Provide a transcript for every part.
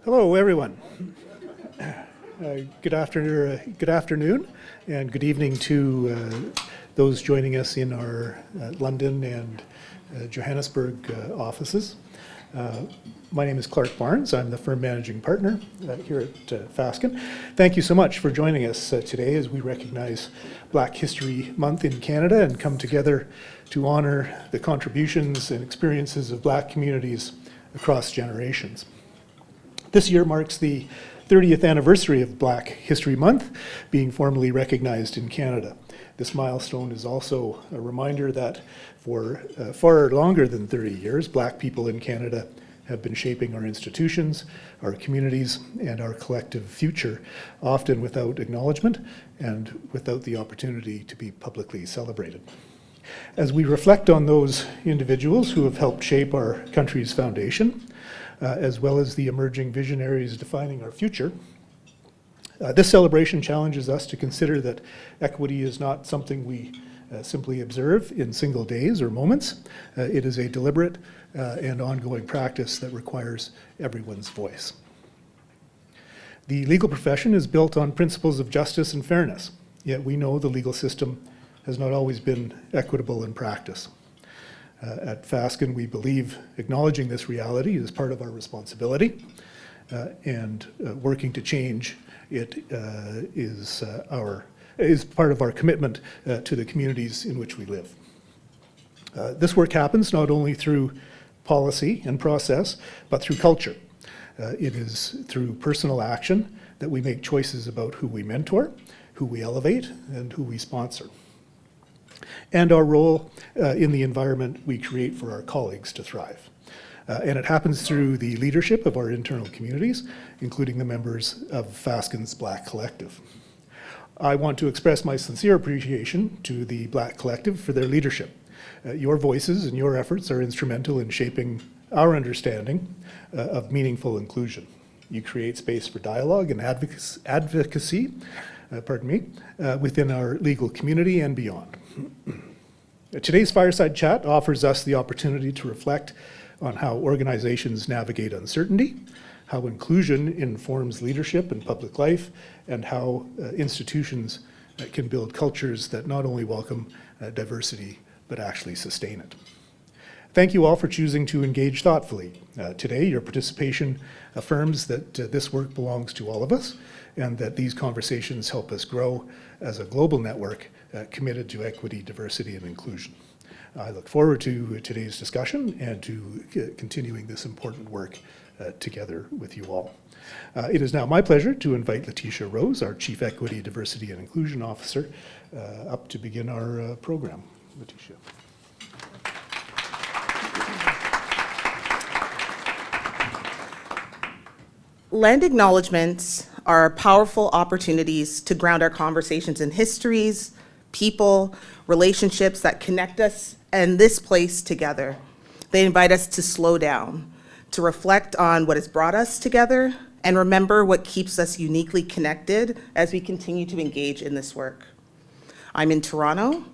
Hello, everyone. Good afternoon, and good evening to those joining us in our London and Johannesburg offices. My name is Clarke Barnes. I'm the firm managing partner here at Fasken. Thank you so much for joining us today as we recognize Black History Month in Canada and come together to honor the contributions and experiences of Black communities across generations. This year marks the 30th anniversary of Black History Month being formally recognized in Canada. This milestone is also a reminder that for far longer than 30 years, Black people in Canada have been shaping our institutions, our communities, and our collective future, often without acknowledgement and without the opportunity to be publicly celebrated. As we reflect on those individuals who have helped shape our country's foundation, as well as the emerging visionaries defining our future, this celebration challenges us to consider that equity is not something we simply observe in single days or moments. It is a deliberate and ongoing practice that requires everyone's voice. The legal profession is built on principles of justice and fairness, yet we know the legal system has not always been equitable in practice. At Fasken, we believe acknowledging this reality is part of our responsibility, and working to change it is part of our commitment to the communities in which we live. This work happens not only through policy and process, but through culture. It is through personal action that we make choices about who we mentor, who we elevate, and who we sponsor, and our role in the environment we create for our colleagues to thrive. And it happens through the leadership of our internal communities, including the members of Fasken's Black Collective. I want to express my sincere appreciation to the Black Collective for their leadership. Your voices and your efforts are instrumental in shaping our understanding of meaningful inclusion. You create space for dialogue and advocacy within our legal community and beyond. Today's Fireside Chat offers us the opportunity to reflect on how organizations navigate uncertainty, how inclusion informs leadership and public life, and how institutions can build cultures that not only welcome diversity, but actually sustain it. Thank you all for choosing to engage thoughtfully. Today, your participation affirms that this work belongs to all of us, and that these conversations help us grow as a global network committed to equity, diversity, and inclusion. I look forward to today's discussion and to continuing this important work together with you all. It is now my pleasure to invite Letecia Rose, our Chief Equity, Diversity, and Inclusion Officer, up to begin our program. Letecia. Land acknowledgements are powerful opportunities to ground our conversations in histories, people, relationships that connect us and this place together. They invite us to slow down, to reflect on what has brought us together, and remember what keeps us uniquely connected as we continue to engage in this work. I'm in Toronto,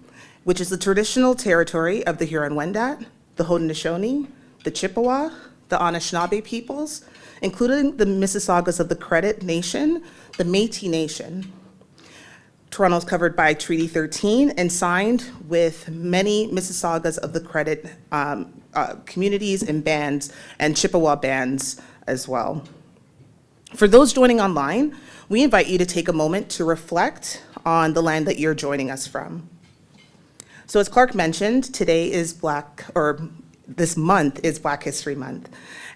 which is the traditional territory of the Huron-Wendat, the Haudenosaunee, the Chippewa, the Anishinaabe peoples, including the Mississaugas of the Credit Nation, the Métis Nation. Toronto is covered by Treaty 13 and signed with many Mississaugas of the Credit communities and bands, and Chippewa bands as well. For those joining online, we invite you to take a moment to reflect on the land that you're joining us from. So as Clarke mentioned, today is this month is Black History Month.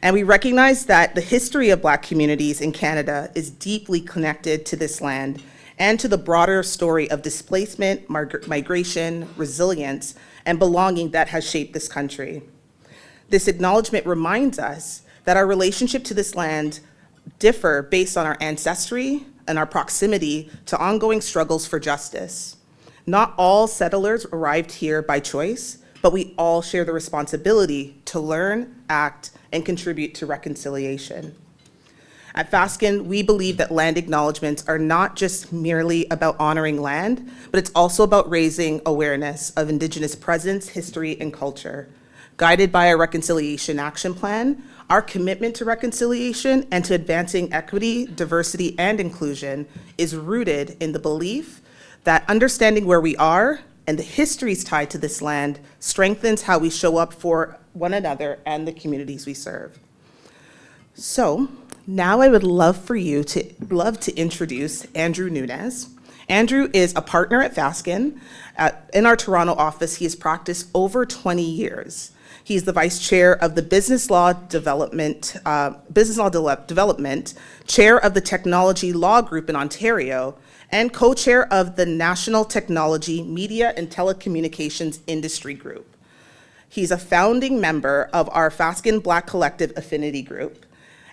And we recognize that the history of Black communities in Canada is deeply connected to this land and to the broader story of displacement, migration, resilience, and belonging that has shaped this country. This acknowledgement reminds us that our relationship to this land differ based on our ancestry and our proximity to ongoing struggles for justice. Not all settlers arrived here by choice, but we all share the responsibility to learn, act, and contribute to reconciliation. At Fasken, we believe that land acknowledgements are not just merely about honoring land, but it's also about raising awareness of Indigenous presence, history, and culture, guided by our Reconciliation Action Plan. Our commitment to reconciliation and to advancing equity, diversity, and inclusion is rooted in the belief that understanding where we are and the histories tied to this land strengthens how we show up for one another and the communities we serve. So now I would love to introduce Andrew Nunes. Andrew is a partner at Fasken. In our Toronto office, he has practiced over 20 years. He's the vice chair of the Business Law Development, chair of the Technology Law Group in Ontario, and co-chair of the National Technology, Media, and Telecommunications Industry Group. He's a founding member of our Fasken Black Collective Affinity Group,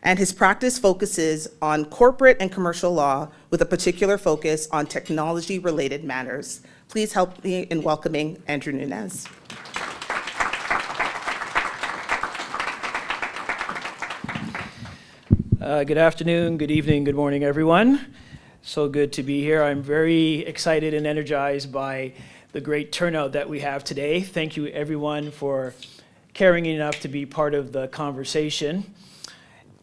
and his practice focuses on corporate and commercial law with a particular focus on technology-related matters. Please help me in welcoming Andrew Nunes. Good afternoon, good evening, good morning, everyone. So good to be here. I'm very excited and energized by the great turnout that we have today. Thank you, everyone, for caring enough to be part of the conversation.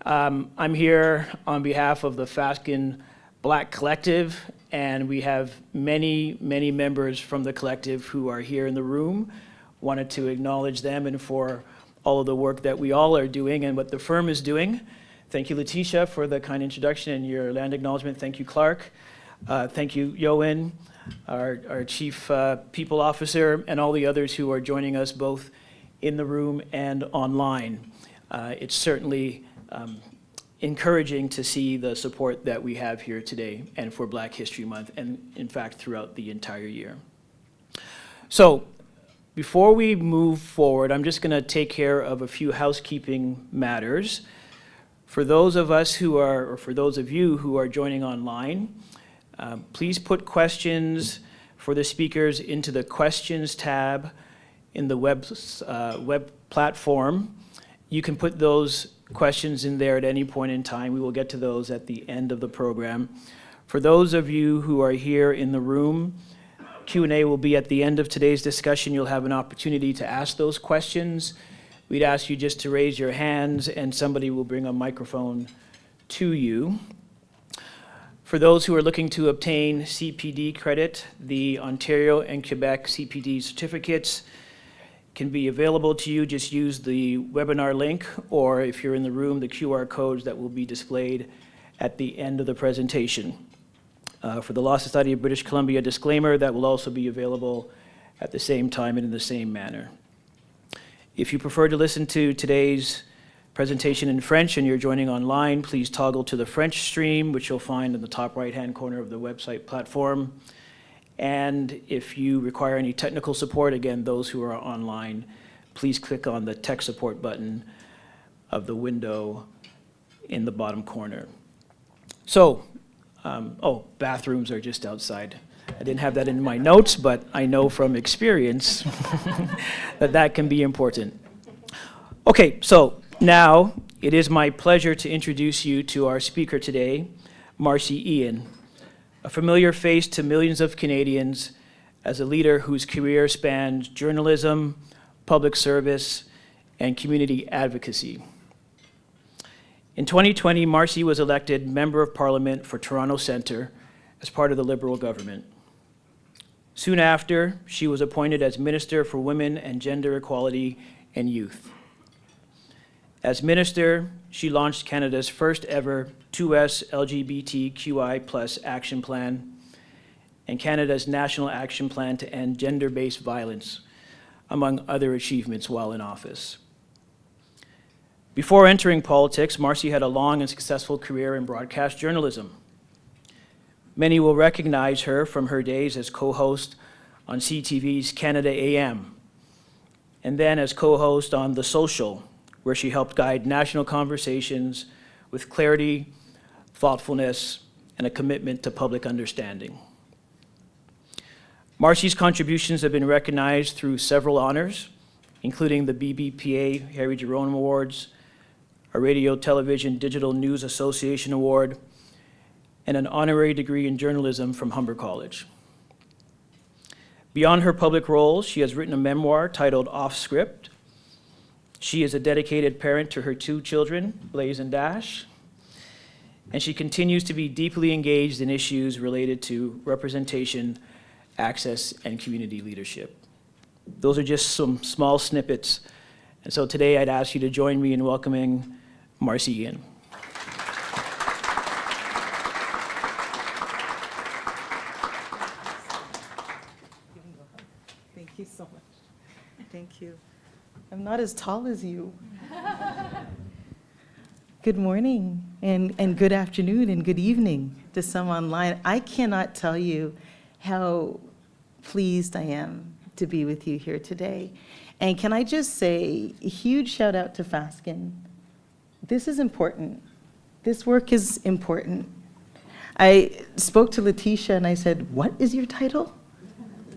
I'm here on behalf of the Fasken Black Collective, and we have many, many members from the collective who are here in the room. Wanted to acknowledge them and for all of the work that we all are doing and what the firm is doing. Thank you, Letecia, for the kind introduction and your land acknowledgement. Thank you, Clarke. Thank you, Yoan, our Chief People Officer, and all the others who are joining us both in the room and online. It's certainly encouraging to see the support that we have here today and for Black History Month, and in fact, throughout the entire year. So, before we move forward, I'm just going to take care of a few housekeeping matters. For those of us who are, or for those of you who are joining online, please put questions for the speakers into the questions tab in the web platform. You can put those questions in there at any point in time. We will get to those at the end of the program. For those of you who are here in the room, Q&A will be at the end of today's discussion. You'll have an opportunity to ask those questions. We'd ask you just to raise your hands and somebody will bring a microphone to you. For those who are looking to obtain CPD credit, the Ontario and Quebec CPD certificates can be available to you. Just use the webinar link, or if you're in the room, the QR codes that will be displayed at the end of the presentation. For the Law Society of British Columbia disclaimer, that will also be available at the same time and in the same manner. If you prefer to listen to today's presentation in French and you're joining online, please toggle to the French stream, which you'll find in the top right-hand corner of the website platform. And if you require any technical support, again, those who are online, please click on the tech support button of the window in the bottom corner. So, bathrooms are just outside. I didn't have that in my notes, but I know from experience that can be important. Okay, so now it is my pleasure to introduce you to our speaker today, Marci Ian, a familiar face to millions of Canadians as a leader whose career spans journalism, public service, and community advocacy. In 2020, Marci was elected Member of Parliament for Toronto Centre as part of the Liberal government. Soon after, she was appointed as Minister for Women and Gender Equality and Youth. As Minister, she launched Canada's first ever 2S LGBTQI+ action plan and Canada's National Action Plan to end gender-based violence, among other achievements while in office. Before entering politics, Marci had a long and successful career in broadcast journalism. Many will recognize her from her days as co-host on CTV's Canada AM, and then as co-host on The Social, where she helped guide national conversations with clarity, thoughtfulness, and a commitment to public understanding. Marci's contributions have been recognized through several honors, including the BBPA Harry Jerome Awards, a Radio Television Digital News Association Award, and an honorary degree in journalism from Humber College. Beyond her public roles, she has written a memoir titled Off Script, She is a dedicated parent to her 2 children, Blaze and Dash, and she continues to be deeply engaged in issues related to representation, access, and community leadership. Those are just some small snippets. And so today I'd ask you to join me in welcoming Marci in. Thank you so much. Thank you. I'm not as tall as you. Good morning, and good afternoon, and good evening to some online. I cannot tell you how pleased I am to be with you here today. And can I just say a huge shout out to Fasken. This is important. This work is important. I spoke to Letecia and I said, "What is your title?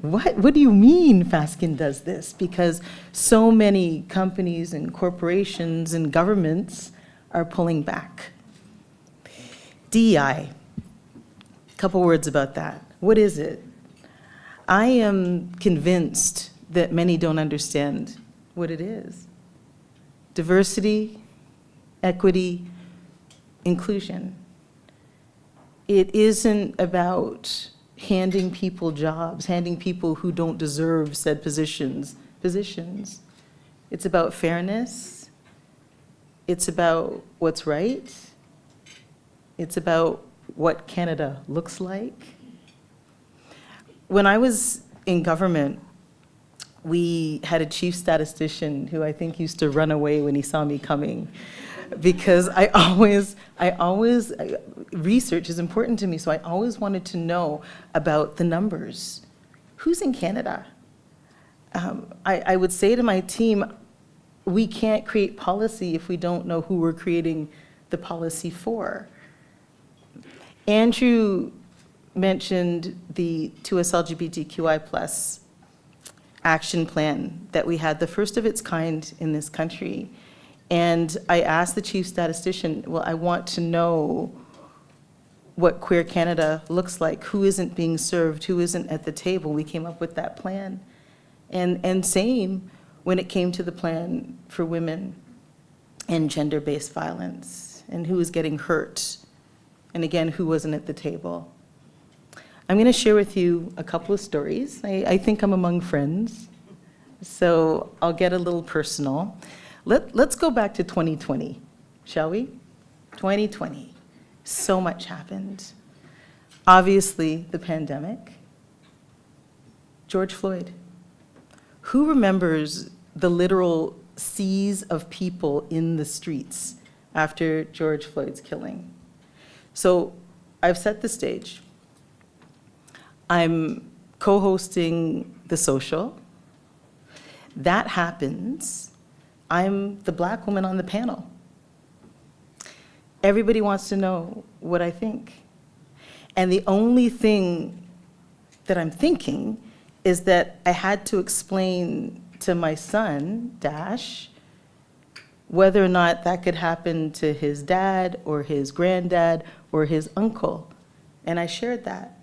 What do you mean Fasken does this?" Because so many companies and corporations and governments are pulling back. DEI, a couple words about that. What is it? I am convinced that many don't understand what it is. Diversity, equity, inclusion. It isn't about handing people jobs, handing people who don't deserve said positions. It's about fairness. It's about what's right. It's about what Canada looks like. When I was in government, we had a chief statistician who I think used to run away when he saw me coming, because research is important to me, so I always wanted to know about the numbers. Who's in Canada? I would say to my team, we can't create policy if we don't know who we're creating the policy for. Andrew mentioned the 2S LGBTQI+ action plan that we had, the first of its kind in this country. And I asked the chief statistician, well, I want to know what Queer Canada looks like, who isn't being served, who isn't at the table. We came up with that plan. And same when it came to the plan for women and gender-based violence, and who was getting hurt, and again, who wasn't at the table. I'm going to share with you a couple of stories. I think I'm among friends, so I'll get a little personal. Let's go back to 2020, shall we? 2020. So much happened. Obviously, the pandemic. George Floyd. Who remembers the literal seas of people in the streets after George Floyd's killing? So I've set the stage. I'm co-hosting The Social. That happens. I'm the Black woman on the panel. Everybody wants to know what I think. And the only thing that I'm thinking is that I had to explain to my son, Dash, whether or not that could happen to his dad or his granddad or his uncle. And I shared that.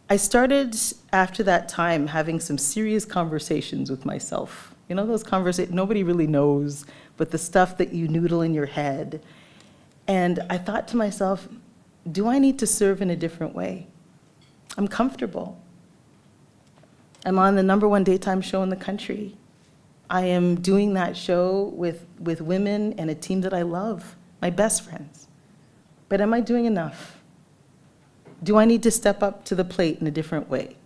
I started, after that time, having some serious conversations with myself. You know, those conversations nobody really knows, but the stuff that you noodle in your head. And I thought to myself, do I need to serve in a different way? I'm comfortable. I'm on the #1 daytime show in the country. I am doing that show with women and a team that I love, my best friends. But am I doing enough? Do I need to step up to the plate in a different way?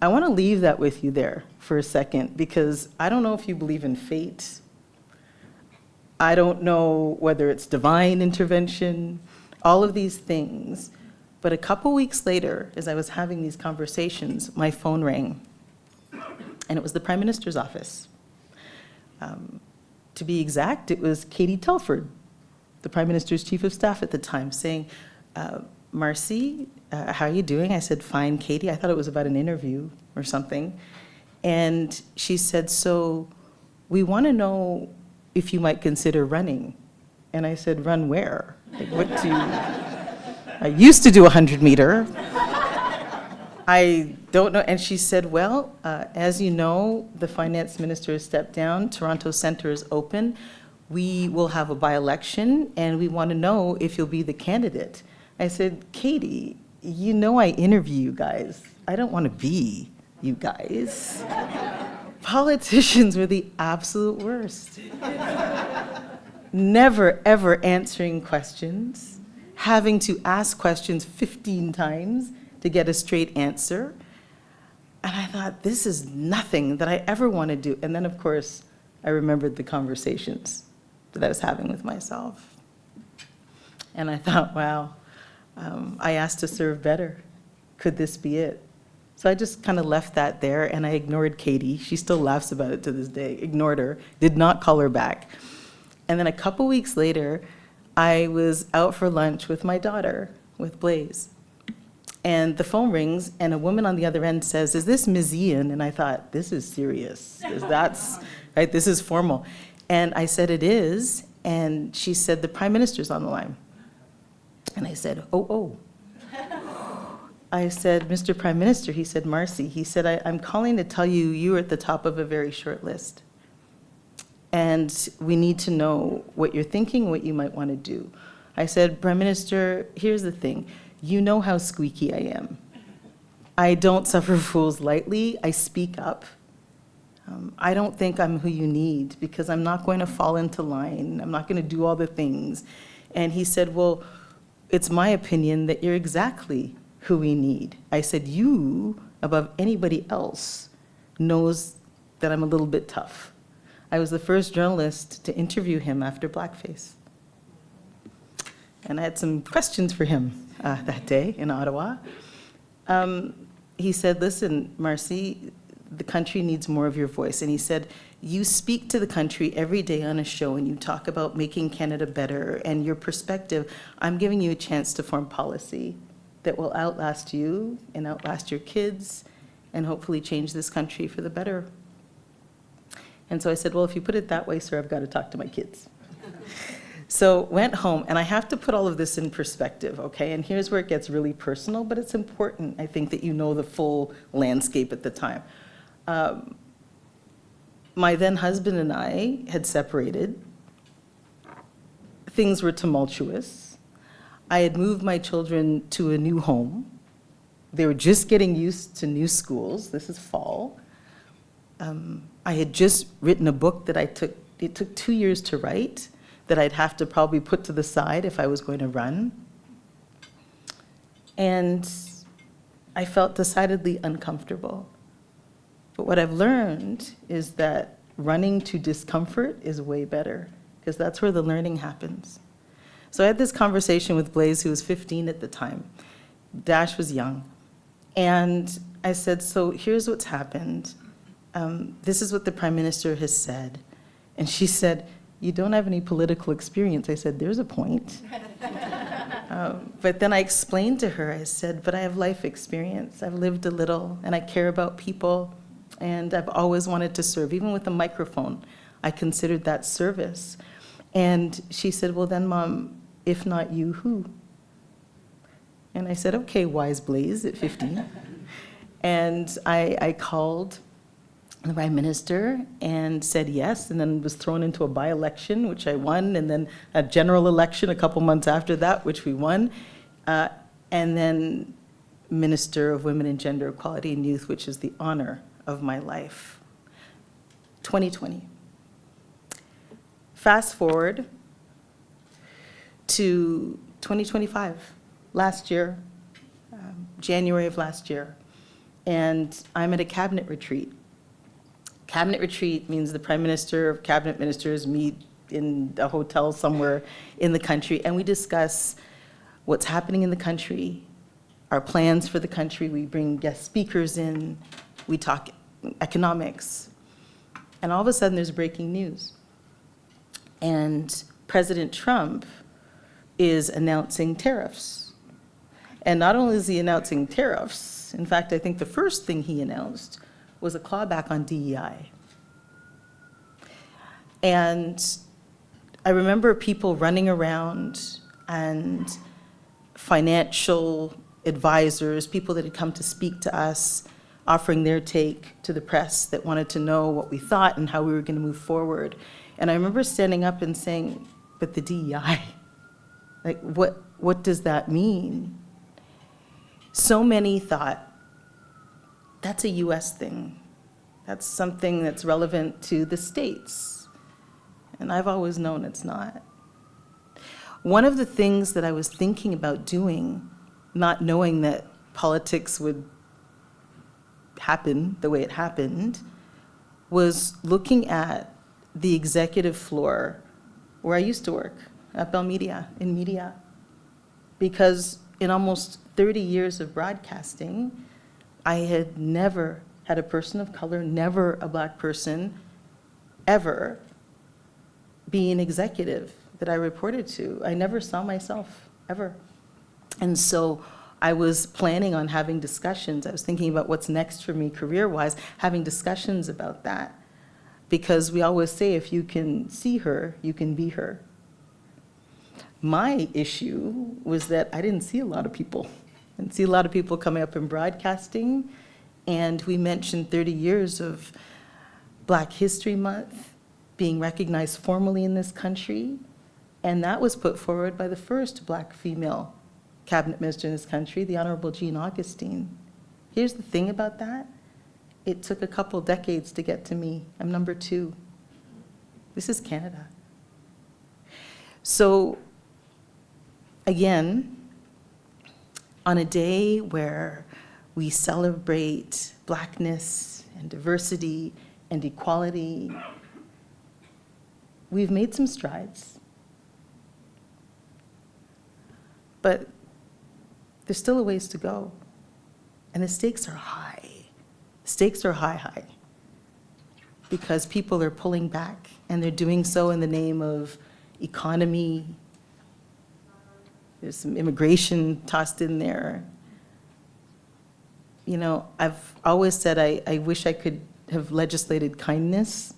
I want to leave that with you there for a second, because I don't know if you believe in fate. I don't know whether it's divine intervention, all of these things. But a couple weeks later, as I was having these conversations, my phone rang, and it was the Prime Minister's office. To be exact, it was Katie Telford, the Prime Minister's Chief of Staff at the time, saying, Marci, how are you doing? I said, fine, Katie. I thought it was about an interview or something. And she said, so we want to know if you might consider running. And I said, run where? Like, what do you... I used to do 100-meter. I don't know. And she said, well, as you know, the finance minister has stepped down. Toronto Centre is open. We will have a by-election, and we want to know if you'll be the candidate. I said, Katie, you know I interview you guys. I don't want to be you guys. Politicians were the absolute worst. Never, ever answering questions, having to ask questions 15 times to get a straight answer. And I thought, this is nothing that I ever want to do. And then, of course, I remembered the conversations that I was having with myself. And I thought, wow, I asked to serve better. Could this be it? So I just kind of left that there, and I ignored Katie. She still laughs about it to this day. Ignored her, did not call her back. And then a couple weeks later, I was out for lunch with my daughter, with Blaze. And the phone rings, and a woman on the other end says, is this Ms. Ian? And I thought, this is serious. Right, this is formal. And I said, it is. And she said, the Prime Minister's on the line. And I said, oh. I said, Mr. Prime Minister, he said, Marci, he said, I'm calling to tell you you're at the top of a very short list. And we need to know what you're thinking, what you might want to do. I said, Prime Minister, here's the thing. You know how squeaky I am. I don't suffer fools lightly. I speak up. I don't think I'm who you need because I'm not going to fall into line. I'm not going to do all the things. And he said, well, it's my opinion that you're exactly who we need. I said, you, above anybody else, knows that I'm a little bit tough. I was the first journalist to interview him after blackface. And I had some questions for him that day in Ottawa. He said, listen, Marci, the country needs more of your voice. And he said, you speak to the country every day on a show and you talk about making Canada better and your perspective. I'm giving you a chance to form policy that will outlast you and outlast your kids and hopefully change this country for the better. And so I said, well, if you put it that way, sir, I've got to talk to my kids. So went home, and I have to put all of this in perspective, okay? And here's where it gets really personal, but it's important, I think, that you know the full landscape at the time. My then husband and I had separated. Things were tumultuous. I had moved my children to a new home. They were just getting used to new schools. This is fall. I had just written a book that it took 2 years to write, that I'd have to probably put to the side if I was going to run. And I felt decidedly uncomfortable. But what I've learned is that running to discomfort is way better, because that's where the learning happens. So I had this conversation with Blaze, who was 15 at the time. Dash was young. And I said, so here's what's happened. This is what the Prime Minister has said. And she said, you don't have any political experience. I said, there's a point. But then I explained to her, I said, but I have life experience. I've lived a little, and I care about people, and I've always wanted to serve. Even with a microphone, I considered that service. And she said, well then, Mom, if not you, who? And I said, okay, wise Blaze at 15. And I called the Prime Minister and said yes, and then was thrown into a by-election, which I won, and then a general election a couple months after that, which we won, and then Minister of Women and Gender Equality and Youth, which is the honor of my life. 2020. Fast forward to 2025, last year, January of last year, and I'm at a cabinet retreat. Cabinet retreat means the Prime Minister, cabinet ministers meet in a hotel somewhere in the country, and we discuss what's happening in the country, our plans for the country. We bring guest speakers in, we talk economics, and all of a sudden there's breaking news. And President Trump is announcing tariffs. And not only is he announcing tariffs, in fact, I think the first thing he announced was a clawback on DEI. And I remember people running around and financial advisors, people that had come to speak to us, offering their take to the press that wanted to know what we thought and how we were going to move forward. And I remember standing up and saying, but the DEI, like what does that mean? So many thought, that's a US thing. That's something that's relevant to the States. And I've always known it's not. One of the things that I was thinking about doing, not knowing that politics would happen the way it happened, was looking at the executive floor where I used to work, at Bell Media, in media. Because in almost 30 years of broadcasting, I had never had a person of color, never a Black person, ever be an executive that I reported to. I never saw myself, ever. And so I was planning on having discussions. I was thinking about what's next for me career-wise, having discussions about that. Because we always say, if you can see her, you can be her. My issue was that I didn't see a lot of people. I didn't see a lot of people coming up in broadcasting. And we mentioned 30 years of Black History Month being recognized formally in this country. And that was put forward by the first Black female cabinet minister in this country, the Honorable Jean Augustine. Here's the thing about that. It took a couple decades to get to me. I'm number 2. This is Canada. So, again, on a day where we celebrate Blackness and diversity and equality, we've made some strides. But there's still a ways to go. And the stakes are high. The stakes are high, high. Because people are pulling back, and they're doing so in the name of economy. There's some immigration tossed in there. You know, I've always said I wish I could have legislated kindness,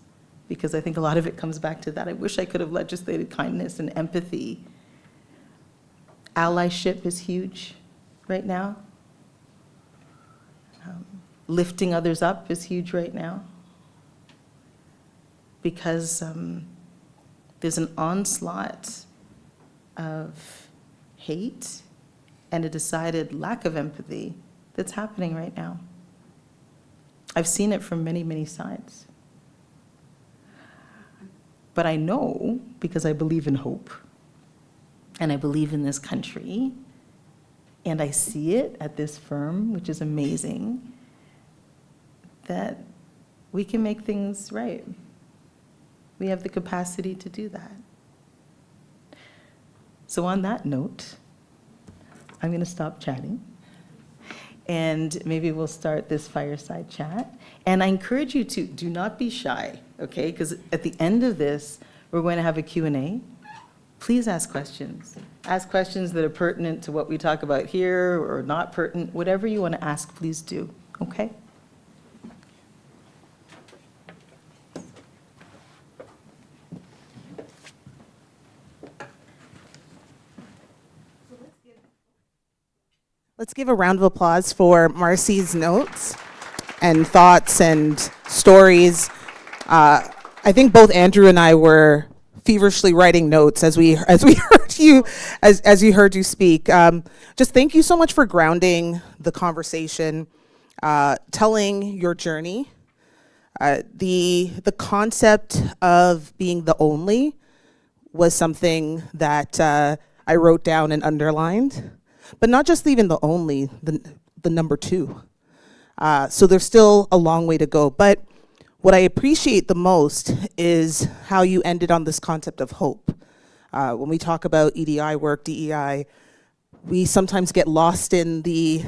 because I think a lot of it comes back to that. I wish I could have legislated kindness and empathy. Allyship is huge right now. Lifting others up is huge right now, because there's an onslaught of hate and a decided lack of empathy that's happening right now. I've seen it from many, many sides. But I know, because I believe in hope, and I believe in this country, and I see it at this firm, which is amazing, that we can make things right. We have the capacity to do that. So on that note, I'm going to stop chatting, and maybe we'll start this fireside chat. And I encourage you to do not be shy, okay? Because at the end of this, we're going to have a Q&A. Please ask questions. Ask questions that are pertinent to what we talk about here or not pertinent. Whatever you want to ask, please do, okay? Let's give a round of applause for Marci's notes and thoughts and stories. I think both Andrew and I were feverishly writing notes as we heard you heard you speak. Just thank you so much for grounding the conversation, telling your journey. The concept of being the only was something that I wrote down and underlined. But not just even the only, the number 2. So there's still a long way to go. But what I appreciate the most is how you ended on this concept of hope. When we talk about EDI work, DEI, we sometimes get lost in the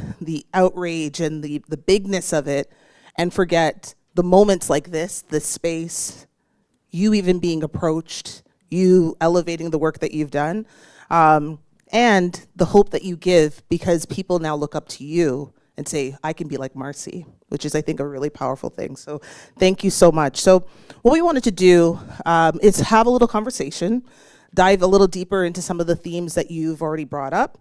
outrage and the bigness of it and forget the moments like this space, you even being approached, you elevating the work that you've done. And the hope that you give, because people now look up to you and say, I can be like Marci, which is, I think, a really powerful thing. So thank you so much. So what we wanted to do is have a little conversation, dive a little deeper into some of the themes that you've already brought up.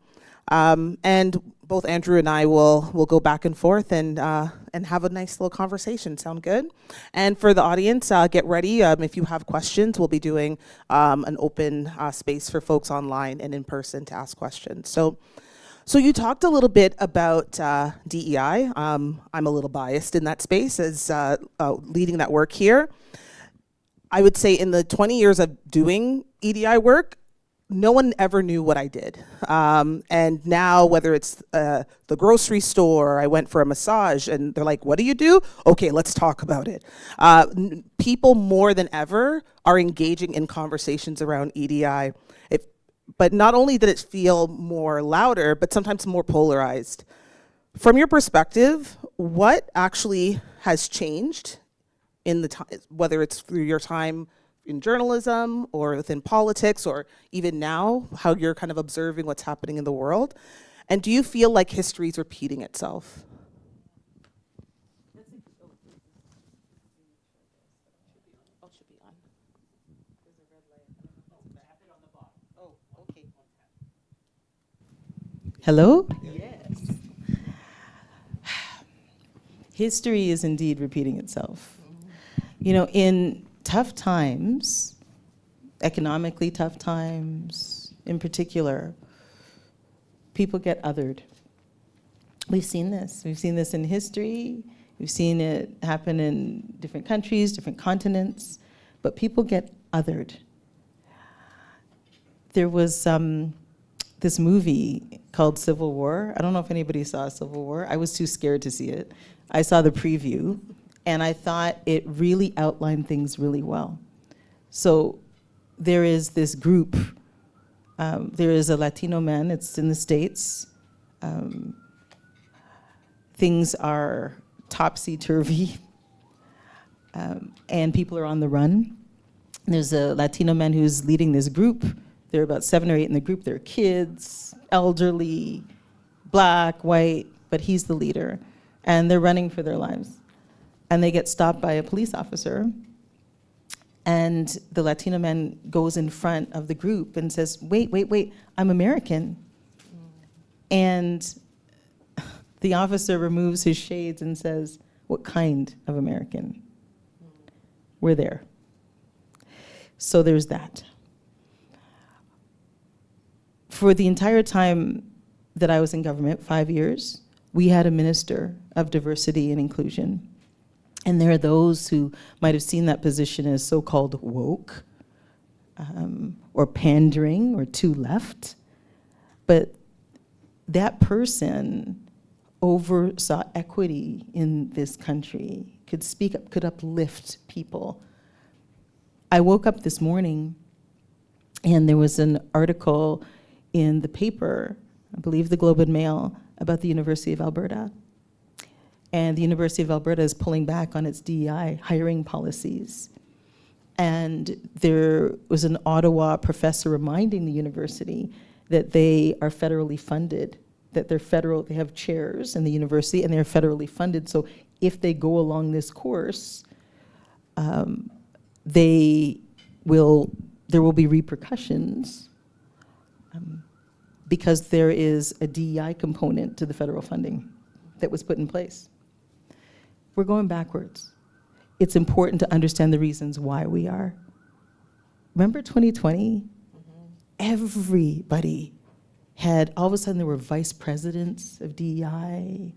And both Andrew and I will go back and forth and have a nice little conversation. Sound good? And for the audience, get ready. If you have questions, we'll be doing an open space for folks online and in person to ask questions. So you talked a little bit about DEI. I'm a little biased in that space as leading that work here. I would say in the 20 years of doing EDI work, no one ever knew what I did. And now, whether it's the grocery store, I went for a massage, and they're like, what do you do? Okay, let's talk about it. People more than ever are engaging in conversations around EDI. But not only did it feel more louder, but sometimes more polarized. From your perspective, what actually has changed in the time, whether it's through your time in journalism or within politics, or even now, how you're kind of observing what's happening in the world? And do you feel like history is repeating itself? Hello? Yes. History is indeed repeating itself. You know, in tough times, economically tough times in particular, people get othered. We've seen this. We've seen this in history. We've seen it happen in different countries, different continents, but people get othered. There was this movie called Civil War. I don't know if anybody saw Civil War. I was too scared to see it. I saw the preview, and I thought it really outlined things really well. So there is this group. There is a Latino man. It's in the States. Things are topsy-turvy, and people are on the run. There's a Latino man who's leading this group. There are about 7 or 8 in the group. They're kids, elderly, black, white, but he's the leader. And they're running for their lives. And they get stopped by a police officer. And the Latino man goes in front of the group and says, wait, I'm American. And the officer removes his shades and says, what kind of American? We're there. So there's that. For the entire time that I was in government, 5 years, we had a minister of diversity and inclusion. And there are those who might have seen that position as so-called woke, or pandering, or too left. But that person oversaw equity in this country, could speak up, could uplift people. I woke up this morning and there was an article in the paper, I believe the Globe and Mail, about the University of Alberta. And the University of Alberta is pulling back on its DEI hiring policies. And there was an Ottawa professor reminding the university that they are federally funded, that they have chairs in the university and they're federally funded. So if they go along this course, there will be repercussions because there is a DEI component to the federal funding that was put in place. We're going backwards. It's important to understand the reasons why we are. Remember 2020? Everybody had, all of a sudden there were vice presidents of DEI,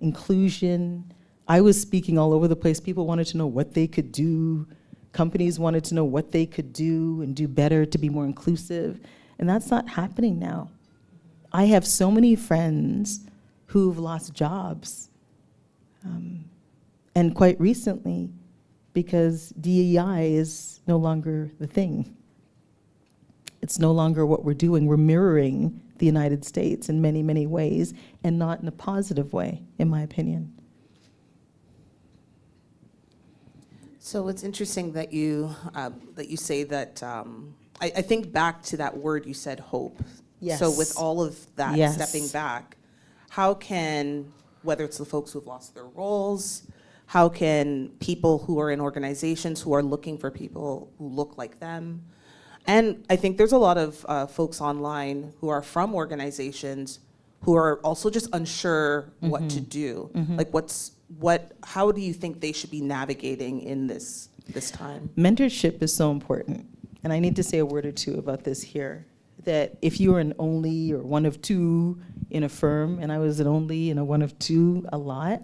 inclusion. I was speaking all over the place. People wanted to know what they could do. Companies wanted to know what they could do and do better to be more inclusive. And that's not happening now. I have so many friends who've lost jobs, and quite recently, because DEI is no longer the thing. It's no longer what we're doing. We're mirroring the United States in many, many ways, and not in a positive way, in my opinion. So it's interesting that you say that. I think back to that word you said, hope. Yes. So with all of that, Yes. stepping back, how can, whether it's the folks who've lost their roles, how can people who are in organizations who are looking for people who look like them, and I think there's a lot of folks online who are from organizations who are also just unsure what to do? Like how do you think they should be navigating in this time? Mentorship is so important. And I need to say a word or two about this here. That if you are an only or one of two in a firm, and I was an only and a one of two a lot,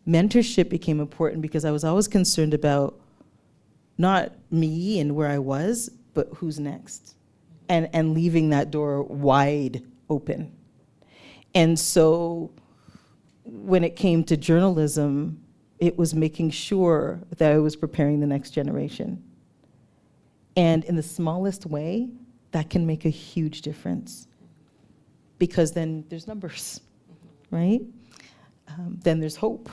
mentorship became important because I was always concerned about not me and where I was, but who's next, and leaving that door wide open. And so when it came to journalism, it was making sure that I was preparing the next generation. And in the smallest way, that can make a huge difference. Because then there's numbers, right? Then there's hope.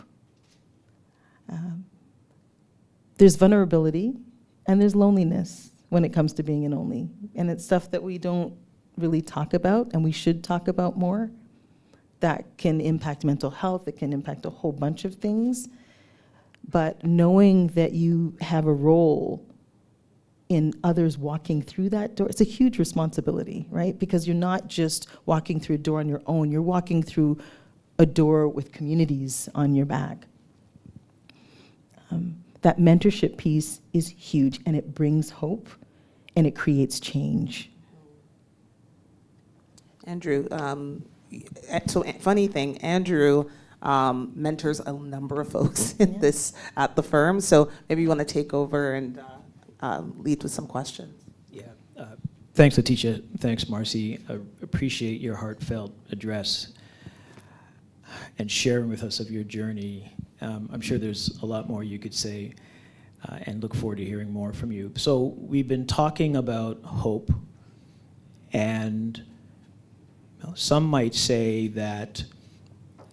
There's vulnerability, and there's loneliness when it comes to being an only. And it's stuff that we don't really talk about, and we should talk about more. That can impact mental health, it can impact a whole bunch of things. But knowing that you have a role in others walking through that door, it's a huge responsibility, right? Because you're not just walking through a door on your own, you're walking through a door with communities on your back. That mentorship piece is huge, and it brings hope, and it creates change. Andrew, so funny thing, Andrew mentors a number of folks in at the firm. So maybe you want to take over and lead with some questions. Yeah. Thanks, Letecia. Thanks, Marci. I appreciate your heartfelt address and sharing with us of your journey. I'm sure there's a lot more you could say, and look forward to hearing more from you. So we've been talking about hope, and some might say that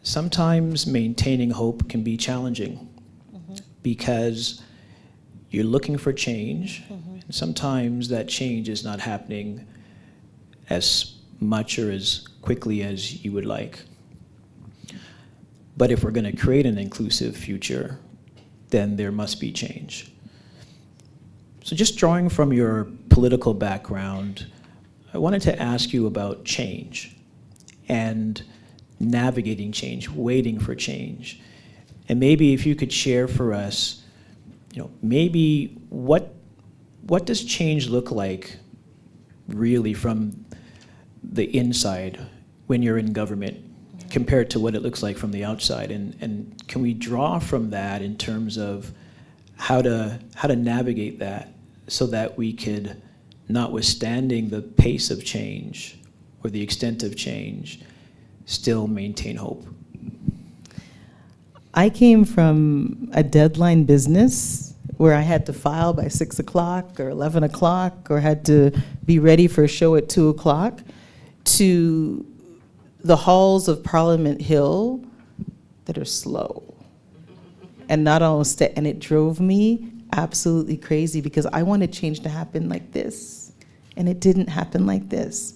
sometimes maintaining hope can be challenging because you're looking for change, and sometimes that change is not happening as much or as quickly as you would like. But if we're going to create an inclusive future, then there must be change. So just drawing from your political background, I wanted to ask you about change and navigating change, waiting for change. And maybe if you could share for us, maybe what does change look like really from the inside when you're in government compared to what it looks like from the outside, and can we draw from that in terms of how to navigate that so that we could, notwithstanding the pace of change or the extent of change, still maintain hope? I came from a deadline business where I had to file by 6 o'clock or 11 o'clock or had to be ready for a show at 2 o'clock to the halls of Parliament Hill that are slow and not almost, and it drove me absolutely crazy because I wanted change to happen like this, and it didn't happen like this.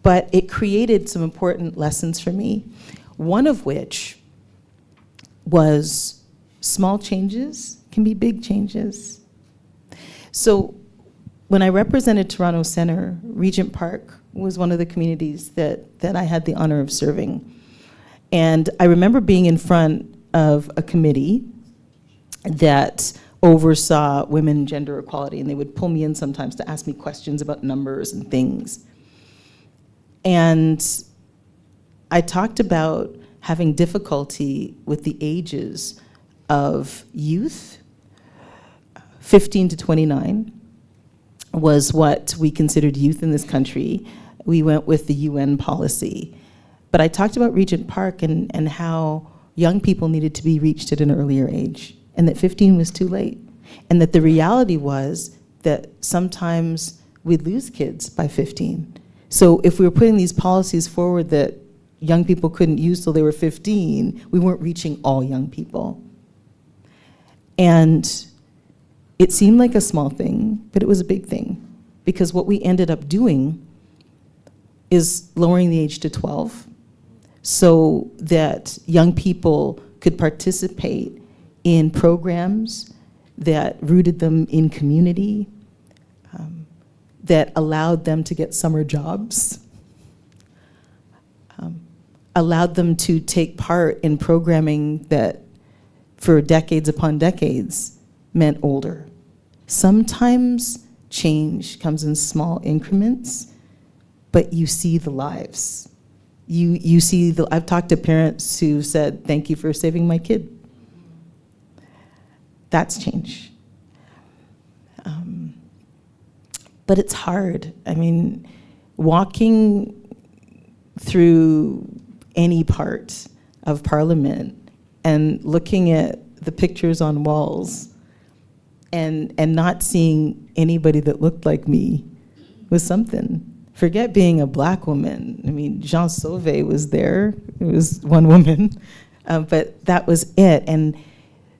But it created some important lessons for me, one of which was small changes can be big changes. So when I represented Toronto Centre, Regent Park was one of the communities that I had the honor of serving. And I remember being in front of a committee that oversaw women and gender equality, and they would pull me in sometimes to ask me questions about numbers and things. And I talked about having difficulty with the ages of youth. 15 to 29 was what we considered youth in this country. We went with the UN policy. But I talked about Regent Park and how young people needed to be reached at an earlier age, and that 15 was too late. And that the reality was that sometimes we'd lose kids by 15. So if we were putting these policies forward that young people couldn't use till they were 15, we weren't reaching all young people. And it seemed like a small thing, but it was a big thing, because what we ended up doing is lowering the age to 12 so that young people could participate in programs that rooted them in community, that allowed them to get summer jobs. allowed them to take part in programming that for decades upon decades meant older. Sometimes change comes in small increments, but you see the lives. You see I've talked to parents who said, "Thank you for saving my kid." That's change. But it's hard. I mean, walking through any part of Parliament and looking at the pictures on walls and not seeing anybody that looked like me was something. Forget being a Black woman. I mean, Jean Sauvé was there. It was one woman, but that was it. And